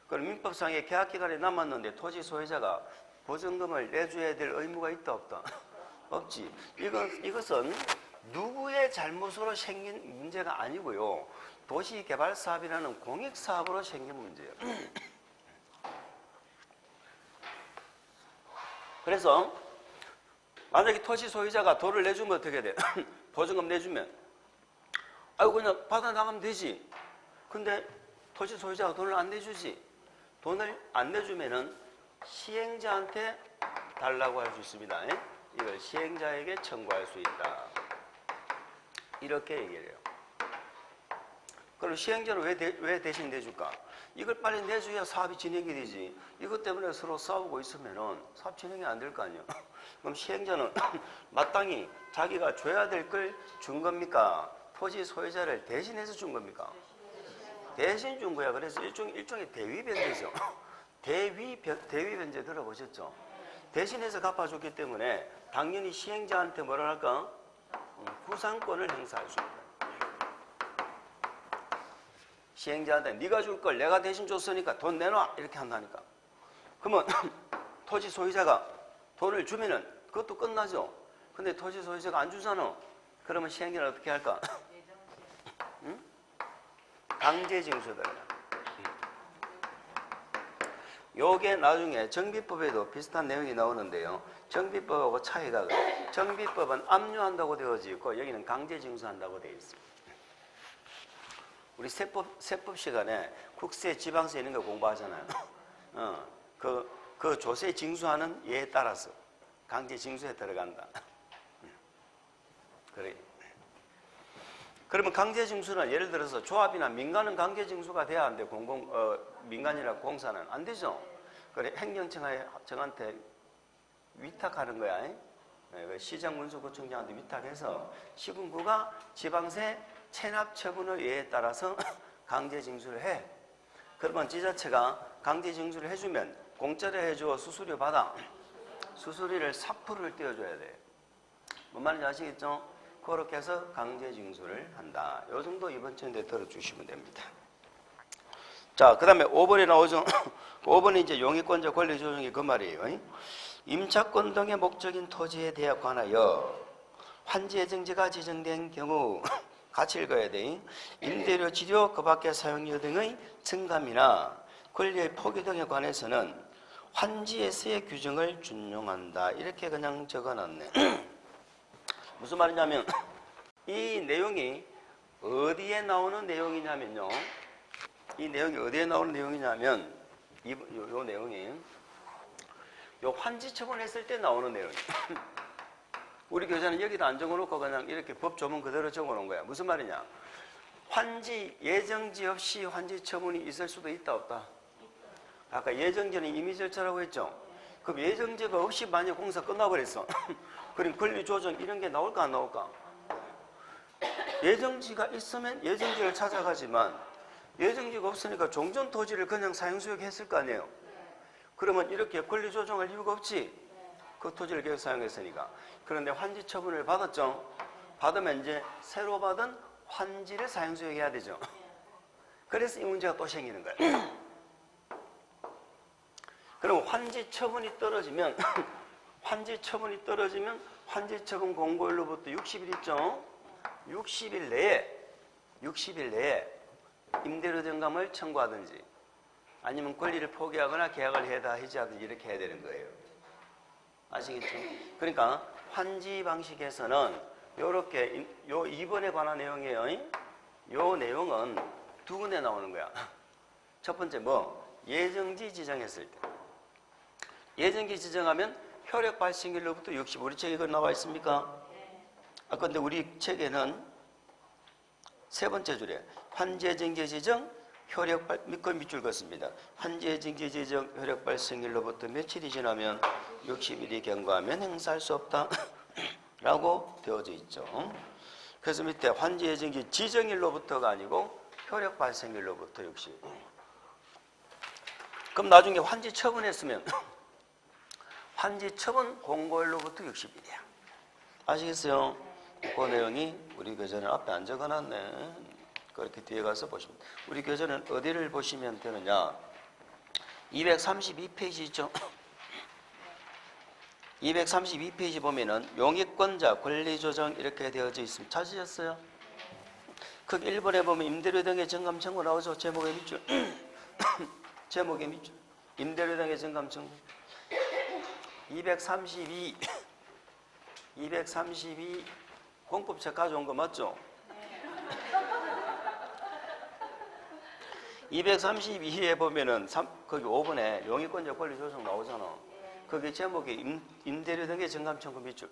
Speaker 1: 그럼 민법상의 계약기간이 남았는데 토지 소유자가 보증금을 내줘야 될 의무가 있다 없다? 없지. 이것은 누구의 잘못으로 생긴 문제가 아니고요, 도시개발사업이라는 공익사업으로 생긴 문제예요. 그래서 만약에 토지 소유자가 돈을 내주면 어떻게 돼? 보증금 내주면 아이고 그냥 받아 나가면 되지. 근데 토지 소유자가 돈을 안 내주지. 돈을 안 내주면은 시행자한테 달라고 할 수 있습니다. 이걸 시행자에게 청구할 수 있다. 이렇게 얘기를 해요. 그럼 시행자는 왜 대신 내줄까? 이걸 빨리 내줘야 사업이 진행이 되지. 이것 때문에 서로 싸우고 있으면은 사업 진행이 안 될 거 아니에요. 그럼 시행자는 마땅히 자기가 줘야 될 걸 준 겁니까? 토지 소유자를 대신해서 준 겁니까? 대신 준 거야. 그래서 일종의 대위 변제죠. 대위 변제 들어보셨죠? 대신해서 갚아줬기 때문에 당연히 시행자한테 뭐라 할까? 구상권을 행사할 수 있다. 시행자한테 네가 줄 걸 내가 대신 줬으니까 돈 내놔 이렇게 한다니까. 그러면 토지 소유자가 돈을 주면은 그것도 끝나죠. 근데 토지 소유자가 안 주잖아. 그러면 시행자는 어떻게 할까? 응? 강제징수다. 요게 나중에 정비법에도 비슷한 내용이 나오는데요. 정비법하고 차이가, 정비법은 압류한다고 되어져 있고 여기는 강제징수한다고 되어 있습니다. 우리 세법 시간에 국세, 지방세 이런 거 공부하잖아요. 그 조세 징수하는 예에 따라서 강제 징수에 들어간다. 그래. 그러면 강제 징수는 예를 들어서 조합이나 민간은 강제 징수가 돼야 안 돼. 민간이나 공사는 안 되죠. 그래 행정청한테 위탁하는 거야. 시장문수구청장한테 위탁해서 시군구가 지방세 체납 처분의 예에 따라서 강제 징수를 해. 그러면 지자체가 강제 징수를 해주면 공짜로 해줘 수수료 받아. 수수료를 4%를 떼어줘야 돼. 뭔 말인지 아시겠죠? 그렇게 해서 강제 징수를 한다. 요 정도 이번 주에 들어주시면 됩니다. 자, 그 다음에 5번에 나오죠. 5번이 이제 용의권자 권리 조정이 그 말이에요. 임차권 등의 목적인 토지에 대해 관하여 환지 예정지가 지정된 경우 같이 읽어야 돼. 임대료, 지료, 그 밖의 사용료 등의 증감이나 권리의 포기 등에 관해서는 환지에서의 규정을 준용한다. 이렇게 그냥 적어놨네. 무슨 말이냐면 이 내용이 어디에 나오는 내용이냐면요. 이 내용이 어디에 나오는 내용이냐면 요 내용이 요 환지 처분했을 때 나오는 내용이에요. 우리 교사는 여기다 안 적어놓고 그냥 이렇게 법 조문 그대로 적어놓은 거야. 무슨 말이냐? 환지 예정지 없이 환지 처분이 있을 수도 있다 없다? 아까 예정지는 임의 절차라고 했죠. 그럼 예정지가 없이 만약 공사 끝나버렸어. 그럼 권리 조정 이런 게 나올까 안 나올까? 예정지가 있으면 예정지를 찾아가지만 예정지가 없으니까 종전 토지를 그냥 사용수역했을 거 아니에요. 그러면 이렇게 권리 조정할 이유가 없지. 그 토지를 계속 사용했으니까. 그런데 환지 처분을 받았죠. 받으면 이제 새로 받은 환지를 사용수역해야 되죠. 그래서 이 문제가 또 생기는 거예요. 그럼 환지 처분이 떨어지면 환지 처분 공고일로부터 60일 있죠? 60일 내에 임대료 정감을 청구하든지 아니면 권리를 포기하거나 계약을 해지하든지 이렇게 해야 되는 거예요. 아시겠죠? 그러니까 환지 방식에서는 요렇게 요 2번에 관한 내용이에요. 요 내용은 두 군데 나오는 거야. 첫 번째 예정지 지정했을 때. 예정지 지정하면 효력 발생일로부터 60. 우리 책에 그거 나와 있습니까? 근데 우리 책에는 세 번째 줄에 환지예정지 지정 효력 밑줄 밑줄 긋습니다. 환지예정지 지정 효력 발생일로부터 며칠이 지나면 60일이 경과하면 행사할 수 없다 라고 되어져 있죠. 그래서 밑에 환지예정지 지정일로부터가 아니고 효력 발생일로부터 60일. 그럼 나중에 환지 처분했으면 환지 처분 공고일로부터 60일이야. 아시겠어요? 그 내용이 우리 교재는 앞에 안 적어놨네. 그렇게 뒤에 가서 보시면 우리 교재는 어디를 보시면 되느냐. 232페이지 있죠? 232페이지 보면은 용익권자 권리조정 이렇게 되어져 있습니다. 찾으셨어요? 그 1번에 보면 임대료 등의 정감 청구 나오죠? 제목의 밑줄. 제목의 밑줄. 임대료 등의 정감 청구. 232 공법책 가져온 거 맞죠? 232에 보면은 거기 5번에 용익권자 권리 조정 나오잖아. 거기 제목이 임대료 등의 정감 청구 밑줄.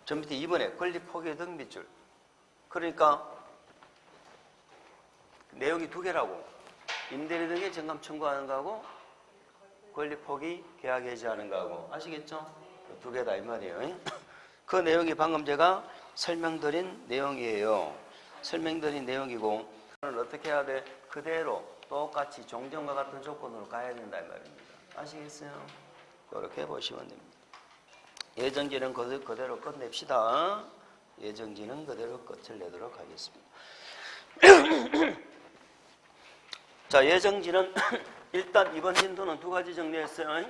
Speaker 1: 저 밑에 2번에 권리 포기 등 밑줄. 그러니까 내용이 두 개라고. 임대료 등의 정감 청구하는 거하고 권리 포기 계약 해지하는 거하고. 아시겠죠? 두 개다 이 말이에요. 그 내용이 방금 제가 설명드린 내용이에요. 설명드린 내용이고 어떻게 해야 돼? 그대로 똑같이 종전과 같은 조건으로 가야 된다 이 말입니다. 아시겠어요? 이렇게 보시면 됩니다. 예정지는 그대로 끝냅시다. 예정지는 그대로 끝을 내도록 하겠습니다. 자, 예정지는 일단 이번 진도는 두 가지 정리했어요.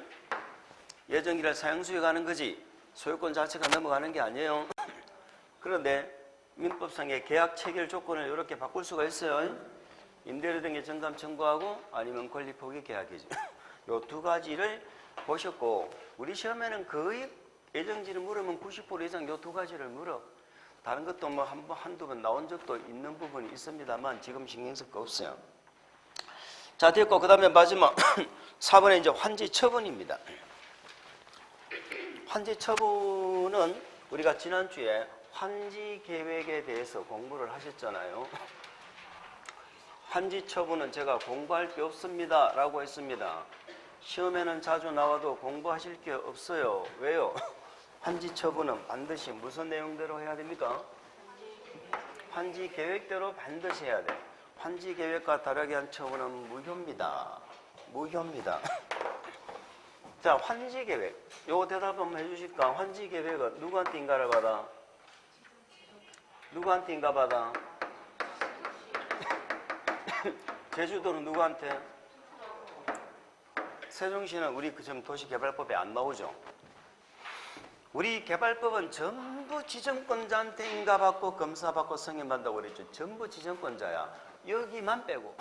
Speaker 1: 예정지를 사용수에 가는 거지 소유권 자체가 넘어가는 게 아니에요. 그런데 민법상의 계약 체결 조건을 이렇게 바꿀 수가 있어요. 임대료 등의 정감 청구하고 아니면 권리 포기 계약이죠. 요 두 가지를 보셨고 우리 시험에는 거의 예정지를 물으면 90% 이상 요 두 가지를 물어. 다른 것도 뭐 한두 번 나온 적도 있는 부분이 있습니다만 지금 신경 쓸 거 없어요. 자, 됐고 그 다음에 마지막 4번에 이제 환지 처분입니다. 환지 처분은 우리가 지난주에 환지 계획에 대해서 공부를 하셨잖아요. 환지 처분은 제가 공부할 게 없습니다 라고 했습니다. 시험에는 자주 나와도 공부하실 게 없어요. 왜요? 환지 처분은 반드시 무슨 내용대로 해야 됩니까? 환지 계획대로 반드시 해야 돼. 환지 계획과 다르게 한 처분은 무효입니다. 무효입니다. 자, 환지 계획. 요거 대답 한번 해주실까? 환지 계획은 누구한테 인가를 받아? 누구한테 인가 받아? 제주도는 누구한테? 세종시는 우리 지금 도시개발법에 안 나오죠. 우리 개발법은 전부 지정권자한테 인가받고 검사받고 승인받는다고 그랬죠. 전부 지정권자야. 여기만 빼고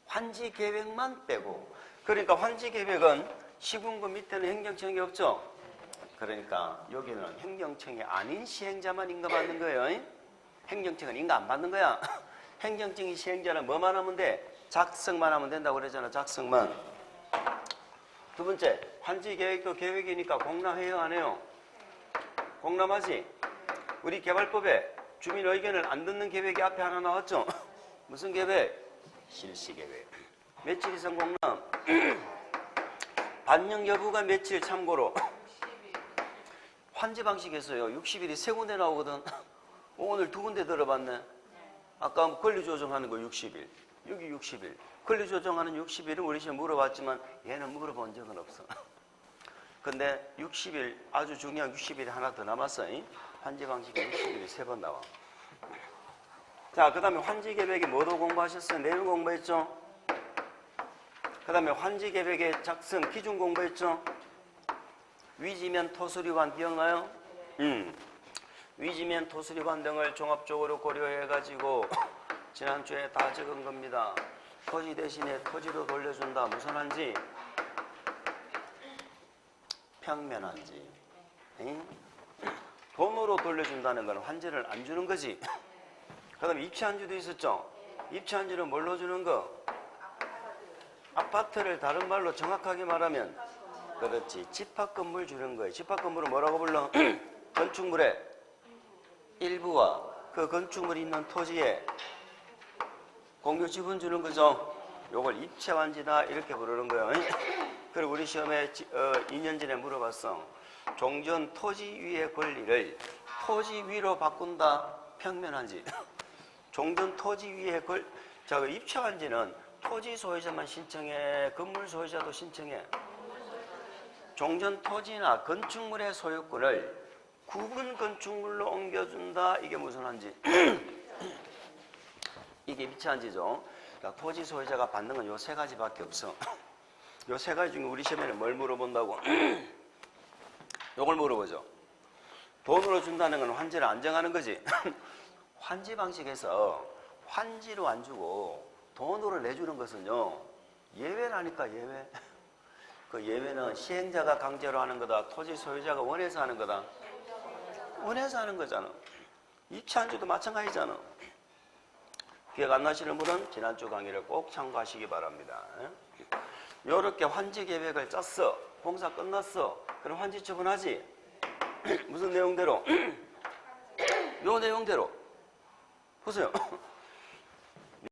Speaker 1: 환지 계획만 빼고. 그러니까 환지 계획은 시군구 밑에는 행정청이 없죠. 그러니까 여기는 행정청이 아닌 시행자만 인가받는 거예요. 행정청은 인가 안 받는 거야. 행정청이 시행자는 뭐만 하면 돼? 작성만 하면 된다고 그러잖아. 작성만. 두 번째, 환지 계획도 계획이니까 공람해요 안 해요? 공람하지? 우리 개발법에 주민 의견을 안 듣는 계획이 앞에 하나 나왔죠? 무슨 계획? 실시 계획. 며칠 이상 공람? 반영 여부가 며칠 참고로? 환지 방식에서요. 60일이 세 군데 나오거든. 오늘 두 군데 들어봤네. 아까 권리 조정하는 거 60일. 여기 60일. 권리 조정하는 60일은 우리 시험 물어봤지만 얘는 물어본 적은 없어. 근데 60일, 아주 중요한 60일이 하나 더 남았어요. 환지 방식에 60일이 세 번 나와. 자, 그 다음에 환지 계획에 뭐도 공부하셨어요? 내용 공부했죠? 그 다음에 환지 계획의 작성 기준 공부했죠? 위지면 토수리관 기억나요? 위지면 토수리관 등을 종합적으로 고려해가지고 지난주에 다 적은 겁니다. 토지 대신에 토지로 돌려준다. 무슨 한지? 평면한지. 돈으로 돌려준다는 건 환지를 안 주는 거지. 그 다음에 입치한지도 있었죠. 입치한지는 뭘로 주는 거? 아파트를 다른 말로 정확하게 말하면 그렇지. 집합건물 주는 거예요. 집합건물은 뭐라고 불러? 건축물의 일부와 그 건축물이 있는 토지에 공유 지분 주는 거죠. 요걸 입체환지다 이렇게 부르는 거예요. 그리고 우리 시험에 2년 전에 물어봤어. 종전 토지 위의 권리를 토지 위로 바꾼다. 평면한지. 종전 토지 위의 자, 그 입체환지는 토지 소유자만 신청해. 건물 소유자도 신청해. 종전 토지나 건축물의 소유권을 구분 건축물로 옮겨준다. 이게 무슨 한지? 이게 입체한지죠. 그러니까 토지 소유자가 받는 건 요 세 가지밖에 없어. 요 세 가지 중에 우리 시험에는 뭘 물어본다고? 요걸 물어보죠. 돈으로 준다는 건 환지를 안 정하는 거지. 환지 방식에서 환지로 안 주고 돈으로 내주는 것은요, 예외라니까, 예외. 그 예외는 시행자가 강제로 하는 거다. 토지 소유자가 원해서 하는 거다. 원해서 하는 거잖아. 입체한지도 마찬가지잖아. 기억 안 나시는 분은 지난주 강의를 꼭 참고하시기 바랍니다. 요렇게 환지 계획을 짰어. 공사 끝났어. 그럼 환지 처분하지. 무슨 내용대로? 요 내용대로. 보세요.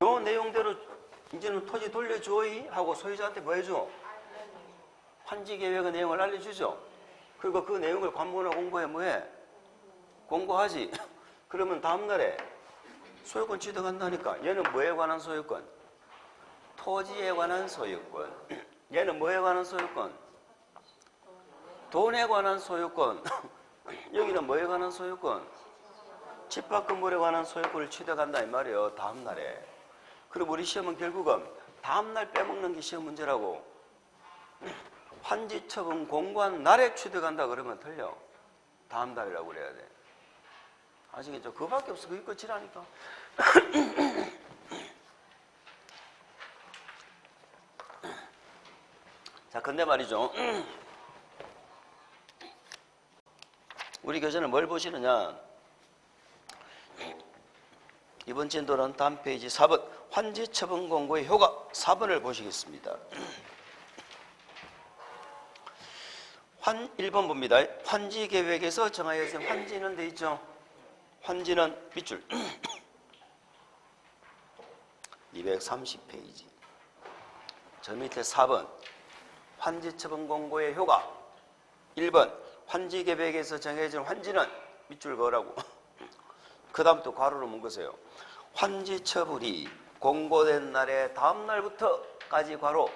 Speaker 1: 요 내용대로 이제는 토지 돌려줘이 하고 소유자한테 뭐 해줘? 환지 계획의 내용을 알려주죠. 그리고 그 내용을 관보나 공고해 뭐해? 공고하지. 그러면 다음날에 소유권 취득한다니까. 얘는 뭐에 관한 소유권? 토지에 관한 소유권. 얘는 뭐에 관한 소유권? 돈에 관한 소유권. 여기는 뭐에 관한 소유권? 집합 건물에 관한 소유권을 취득한다 이 말이에요. 다음날에. 그리고 우리 시험은 결국은 다음날 빼먹는 게 시험 문제라고. 환지 처분 공고한 날에 취득한다 그러면 틀려. 다음날이라고 그래야 돼. 아시겠죠? 그거밖에 없어. 그게 끝이라니까. 자, 근데 말이죠. 우리 교재는 뭘 보시느냐. 이번 진도는 다음 페이지 4번 환지 처분 공고의 효과 4번을 보시겠습니다. 1번 봅니다. 환지 계획에서 정하여진 환지는 돼 있죠. 환지는 밑줄 230페이지 저 밑에 4번 환지 처분 공고의 효과 1번 환지 계획에서 정해진 환지는 밑줄 그으라고. 그 다음부터 괄호로 묶으세요. 환지 처분이 공고된 날의 다음 날부터까지 괄호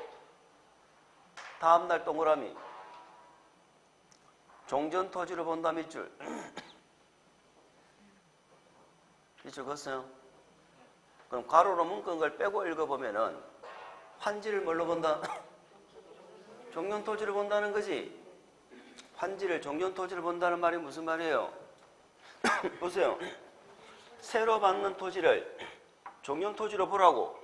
Speaker 1: 다음 날 동그라미 종전 토지로 본다 밑줄 밑줄 그었어요? 그럼 괄호로 묶은 걸 빼고 읽어보면은 환지를 뭘로 본다? 종전 토지로 본다는 거지. 환지를 종전 토지로 본다는 말이 무슨 말이에요? 보세요. 새로 받는 토지를 종전 토지로 보라고.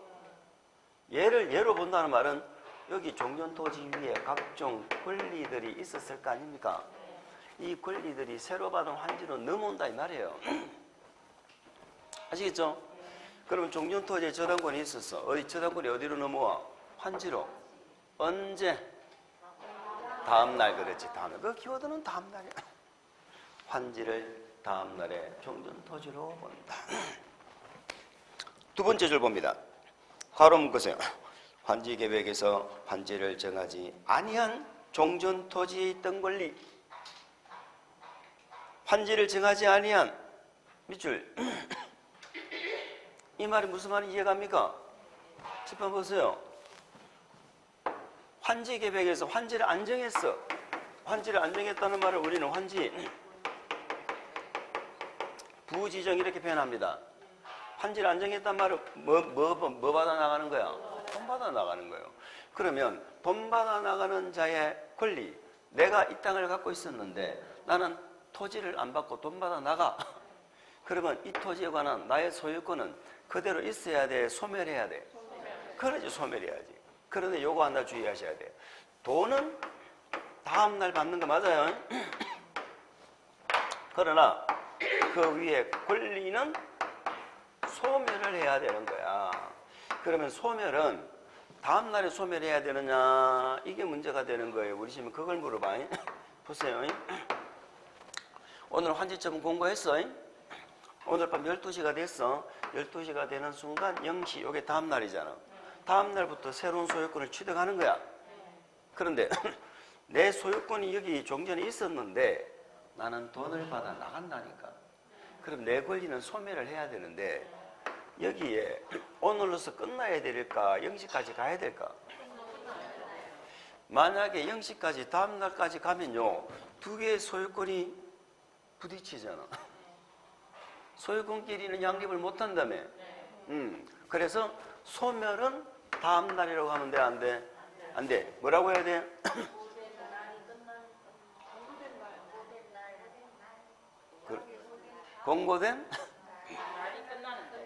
Speaker 1: 얘를 얘로 본다는 말은 여기 종전 토지 위에 각종 권리들이 있었을 거 아닙니까? 이 권리들이 새로 받은 환지로 넘어온다 이 말이에요. 아시겠죠? 그러면 종전 토지에 저당권이 있었어. 어디 저당권이 어디로 넘어와? 환지로. 언제? 다음 날. 그렇지. 다음 날. 그 키워드는 다음 날이야. 환지를 다음 날에 종전 토지로 본다. 두 번째 줄 봅니다. 괄호 묶으세요. 환지 계획에서 환지를 정하지 아니한 종전 토지에 있던 권리. 환지를 정하지 아니한 밑줄. 이 말이 무슨 말인지 이해갑니까? 짚어 보세요. 환지 계획에서 환지를 안 정했어. 환지를 안 정했다는 말을 우리는 환지 부지정 이렇게 표현합니다. 환지를 안 정했다는 말은 뭐 받아 나가는 거야? 돈 받아 나가는 거예요. 그러면 돈 받아 나가는 자의 권리, 내가 이 땅을 갖고 있었는데 나는 토지를 안 받고 돈 받아 나가. 그러면 이 토지에 관한 나의 소유권은 그대로 있어야 돼, 소멸해야 돼? 그러지, 소멸해야지. 그런데 요거 하나 주의하셔야 돼요. 돈은 다음날 받는 거 맞아요. 그러나 그 위에 권리는 소멸을 해야 되는 거야. 그러면 소멸은 다음날에 소멸해야 되느냐, 이게 문제가 되는 거예요. 우리 지금 그걸 물어봐. 보세요. 오늘 환지처분 공고했어. 오늘 밤 12시가 됐어. 12시가 되는 순간 0시, 요게 다음날이잖아. 다음날부터 새로운 소유권을 취득하는 거야. 그런데 내 소유권이 여기 종전에 있었는데 나는 돈을 받아 나간다니까. 그럼 내 권리는 소멸을 해야 되는데 여기에 오늘로서 끝나야 될까, 0시까지 가야 될까? 만약에 0시까지 다음날까지 가면요, 두 개의 소유권이 부딪히잖아. 소유권끼리는 양립을 못한다며. 그래서 소멸은 다음날이라고 하면 돼, 안 돼? 안 돼. 뭐라고 해야 돼? 공고된?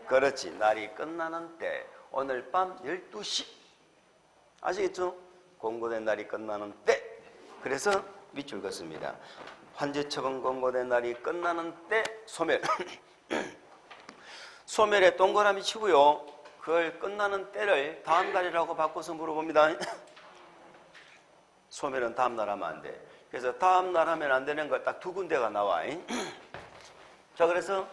Speaker 1: 그렇지. 날이 끝나는 때. 오늘 밤 12시. 아시겠죠? 공고된 날이 끝나는 때. 그래서 밑줄 긋습니다. 환지처분 공고된 날이 끝나는 때 소멸. 소멸에 동그라미 치고요. 그걸 끝나는 때를 다음 날이라고 바꿔서 물어봅니다. 소멸은 다음 날 하면 안 돼. 그래서 다음 날 하면 안 되는 거 딱 두 군데가 나와. 자, 그래서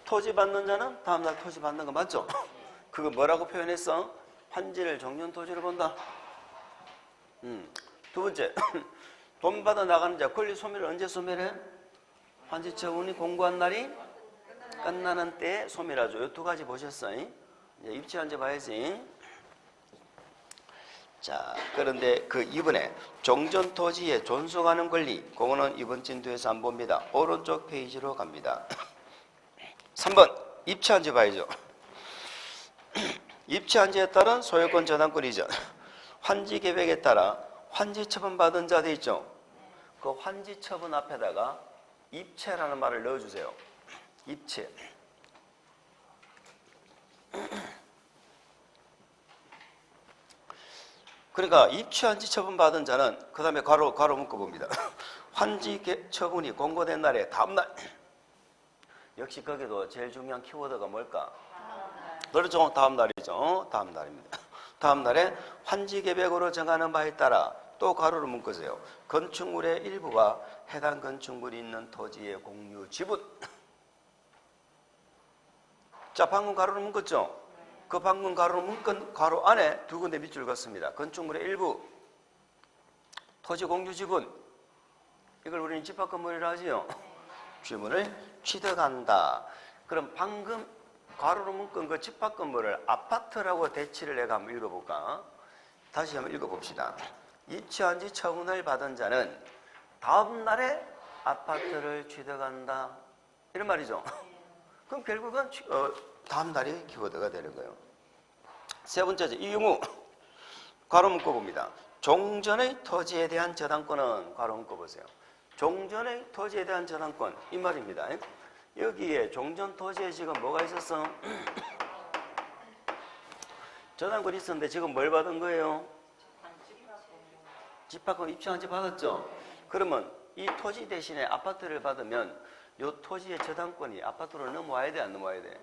Speaker 1: 토지 받는 자는 다음 날 토지 받는 거 맞죠? 그거 뭐라고 표현했어? 환지를 종전 토지로 본다. 두 번째, 돈 받아 나가는 자 권리 소멸을 언제 소멸해? 환지처분이 공고한 날이 끝나는 때에 소멸하죠. 이 두 가지 보셨어? 이제 입지 앉아 봐야지. 자, 그런데 그 이번에 종전 토지에 존속하는 권리, 그거는 이번 진도에서 안 봅니다. 오른쪽 페이지로 갑니다. 3번 입치 앉아 봐야죠. 입치 앉아에 따른 소유권 저당권이죠. 환지 계획에 따라 환지 처분 받은 자 돼 있죠. 그 환지 처분 앞에다가 입체라는 말을 넣어주세요. 입체. 그러니까 입치 환지 처분 받은 자는 그 다음에 가로 묶어 봅니다. 환지 처분이 공고된 날에 다음날. 역시 거기도 제일 중요한 키워드가 뭘까? 그렇죠. 다음 날이죠. 다음 날입니다. 다음 날에 환지 계획으로 정하는 바에 따라 또 가로를 묶으세요. 건축물의 일부가 해당 건축물이 있는 토지의 공유 지분. 자, 방금 가로를 묶었죠? 그 방금 가로를 묶은 가로 안에 두 군데 밑줄 긋습니다. 건축물의 일부, 토지 공유 지분. 이걸 우리는 집합 건물이라 하지요. 지분을 취득한다. 그럼 방금 가로로 묶은 그 집합 건물을 아파트라고 대치를 내가 한번 읽어볼까? 다시 한번 읽어봅시다. 입치환지 처분을 받은 자는 다음 날에 아파트를 취득한다. 이런 말이죠. 그럼 결국은 다음 날이 키워드가 되는 거예요. 세 번째죠. 이 경우 가로 묶어 봅니다. 종전의 토지에 대한 저당권은 가로 묶어 보세요. 종전의 토지에 대한 저당권 이 말입니다. 여기에 종전 토지에 지금 뭐가 있었어? 저당권이 있었는데 지금 뭘 받은 거예요? 집합권 입주한지 받았죠? 그러면 이 토지 대신에 아파트를 받으면 이 토지의 저당권이 아파트로 넘어와야 돼, 안 넘어와야 돼?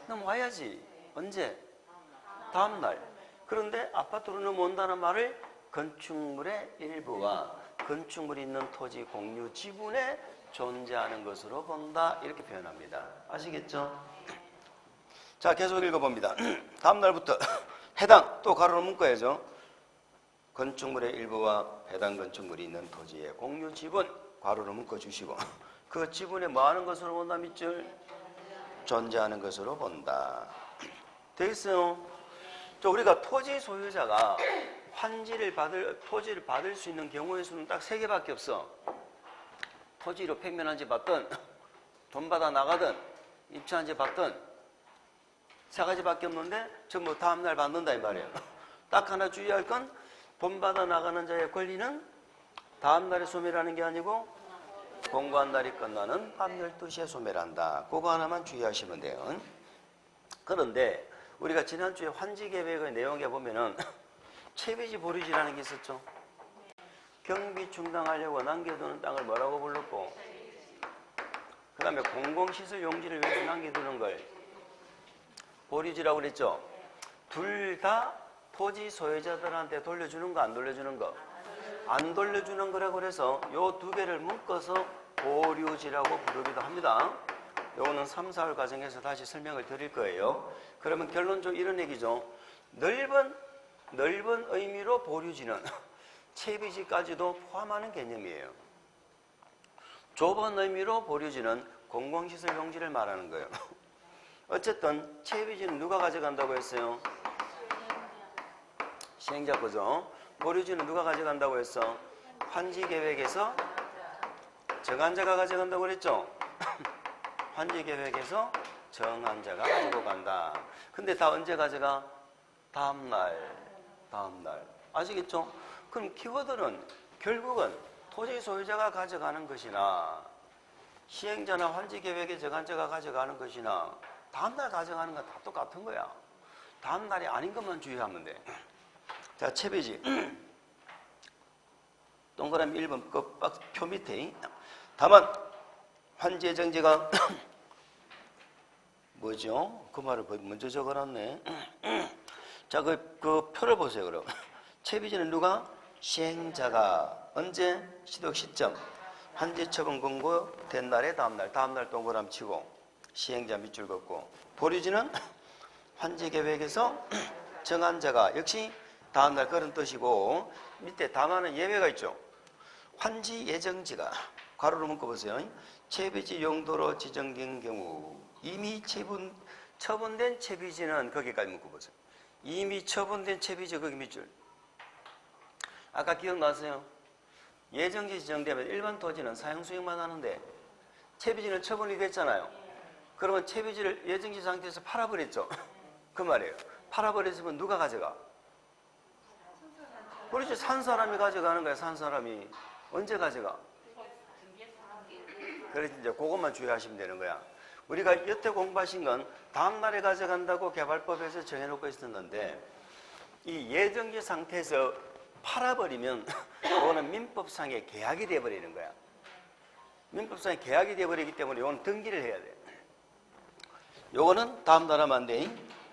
Speaker 1: 넘어와야지. 언제? 다음 날. 그런데 아파트로 넘어온다는 말을 건축물의 일부가 건축물이 있는 토지 공유 지분에 존재하는 것으로 본다. 이렇게 표현합니다. 아시겠죠? 자, 계속 읽어봅니다. 다음 날부터 해당 또 가로로 묶어야죠. 건축물의 일부와 해당 건축물이 있는 토지의 공유 지분 가로로 묶어주시고 그 지분에 뭐 하는 것으로 본다? 밑줄 존재하는 것으로 본다. 되겠어요? 또 우리가 토지 소유자가 토지를 받을 수 있는 경우의 수는 딱 3개밖에 없어. 토지로 평면한지 받든 돈 받아 나가든 입주한지 받든 3가지밖에 없는데 전부 다음날 받는다 이 말이에요. 딱 하나 주의할 건 돈 받아 나가는 자의 권리는 다음 날에 소멸하는 게 아니고 공고한 날이 끝나는 밤 12시에 소멸한다. 그거 하나만 주의하시면 돼요. 그런데 우리가 지난주에 환지계획의 내용에 보면은 채비지 보류지라는 게 있었죠. 경비 충당하려고 남겨두는 땅을 뭐라고 불렀고, 그 다음에 공공시설 용지를 위해서 남겨두는 걸 보류지라고 그랬죠. 둘 다 토지 소유자들한테 돌려주는 거, 안 돌려주는 거? 안 돌려주는 거라고 그래서 요 두 개를 묶어서 보류지라고 부르기도 합니다. 요거는 3, 4월 과정에서 다시 설명을 드릴 거예요. 그러면 결론적으로 이런 얘기죠. 넓은 의미로 보류지는 채비지까지도 포함하는 개념이에요. 좁은 의미로 보류지는 공공시설 용지를 말하는 거예요. 어쨌든 채비지는 누가 가져간다고 했어요? 시행자 거죠. 보류지는 누가 가져간다고 했어? 환지계획에서 정한자가 가져간다고 그랬죠? 환지계획에서 정한자가 가지고 간다. 근데 다 언제 가져가? 다음날. 아시겠죠? 그럼 키워드는 결국은 토지 소유자가 가져가는 것이나 시행자나 환지계획의 정한자가 가져가는 것이나 다음날 가져가는 건 다 똑같은 거야. 다음날이 아닌 것만 주의하면 돼. 자, 채비지. 동그라미 1번 표 밑에. 다만 환지예정지가 뭐죠? 그 말을 먼저 적어놨네. 자, 그 표를 보세요, 그럼. 채비지는 누가? 시행자가. 언제? 시독 시점. 환지처분 공고된 날에 다음날 동그라미 치고 시행자 밑줄 긋고. 보류지는 환지계획에서 정한자가 역시 다음날 그런 뜻이고, 밑에 다만은 예외가 있죠. 환지예정지가 괄호로 묶어보세요. 채비지 용도로 지정된 경우 이미 처분된 채비지는 거기까지 묶어보세요. 이미 처분된 채비지 거기 밑줄. 아까 기억나세요? 예정지 지정되면 일반 토지는 사용수익만 하는데 채비지는 처분이 됐잖아요. 그러면 채비지를 예정지 상태에서 팔아버렸죠. 그 말이에요. 팔아버렸으면 누가 가져가? 그렇지, 산 사람이 가져가는 거야. 산 사람이. 언제 가져가? 그래서 이제 그것만 주의하시면 되는 거야. 우리가 여태 공부하신 건 다음 날에 가져간다고 개발법에서 정해놓고 있었는데, 이 예정지 상태에서 팔아버리면 그거는 민법상의 계약이 되어버리는 거야. 민법상의 계약이 되어버리기 때문에 이건 등기를 해야 돼. 요거는 다음 날 하면 안 돼.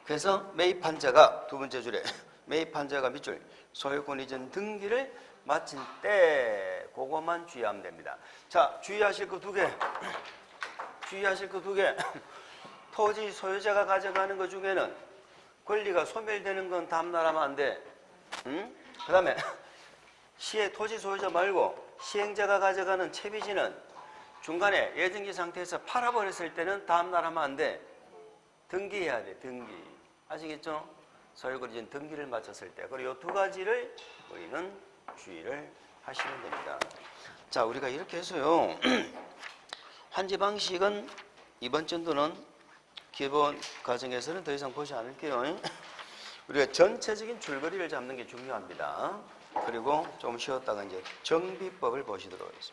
Speaker 1: 그래서 매입한 자가 두 번째 줄에 매입한 자가 밑줄 소유권 이전 등기를 마친 때 그것만 주의하면 됩니다. 자, 주의하실 거 두 개. 토지 소유자가 가져가는 것 중에는 권리가 소멸되는 건 다음날 하면 안 돼. 응? 그 다음에 토지 소유자 말고 시행자가 가져가는 채비지는 중간에 예정지 상태에서 팔아버렸을 때는 다음날 하면 안 돼. 등기해야 돼. 등기. 아시겠죠? 소유권 이전 등기를 마쳤을 때. 그리고 이 두 가지를 우리는 주의를 하시면 됩니다. 자, 우리가 이렇게 해서요. 환지 방식은 이번 전도는 기본 과정에서는 더 이상 보지 않을게요. 우리가 전체적인 줄거리를 잡는 게 중요합니다. 그리고 좀 쉬었다가 이제 정비법을 보시도록 하겠습니다.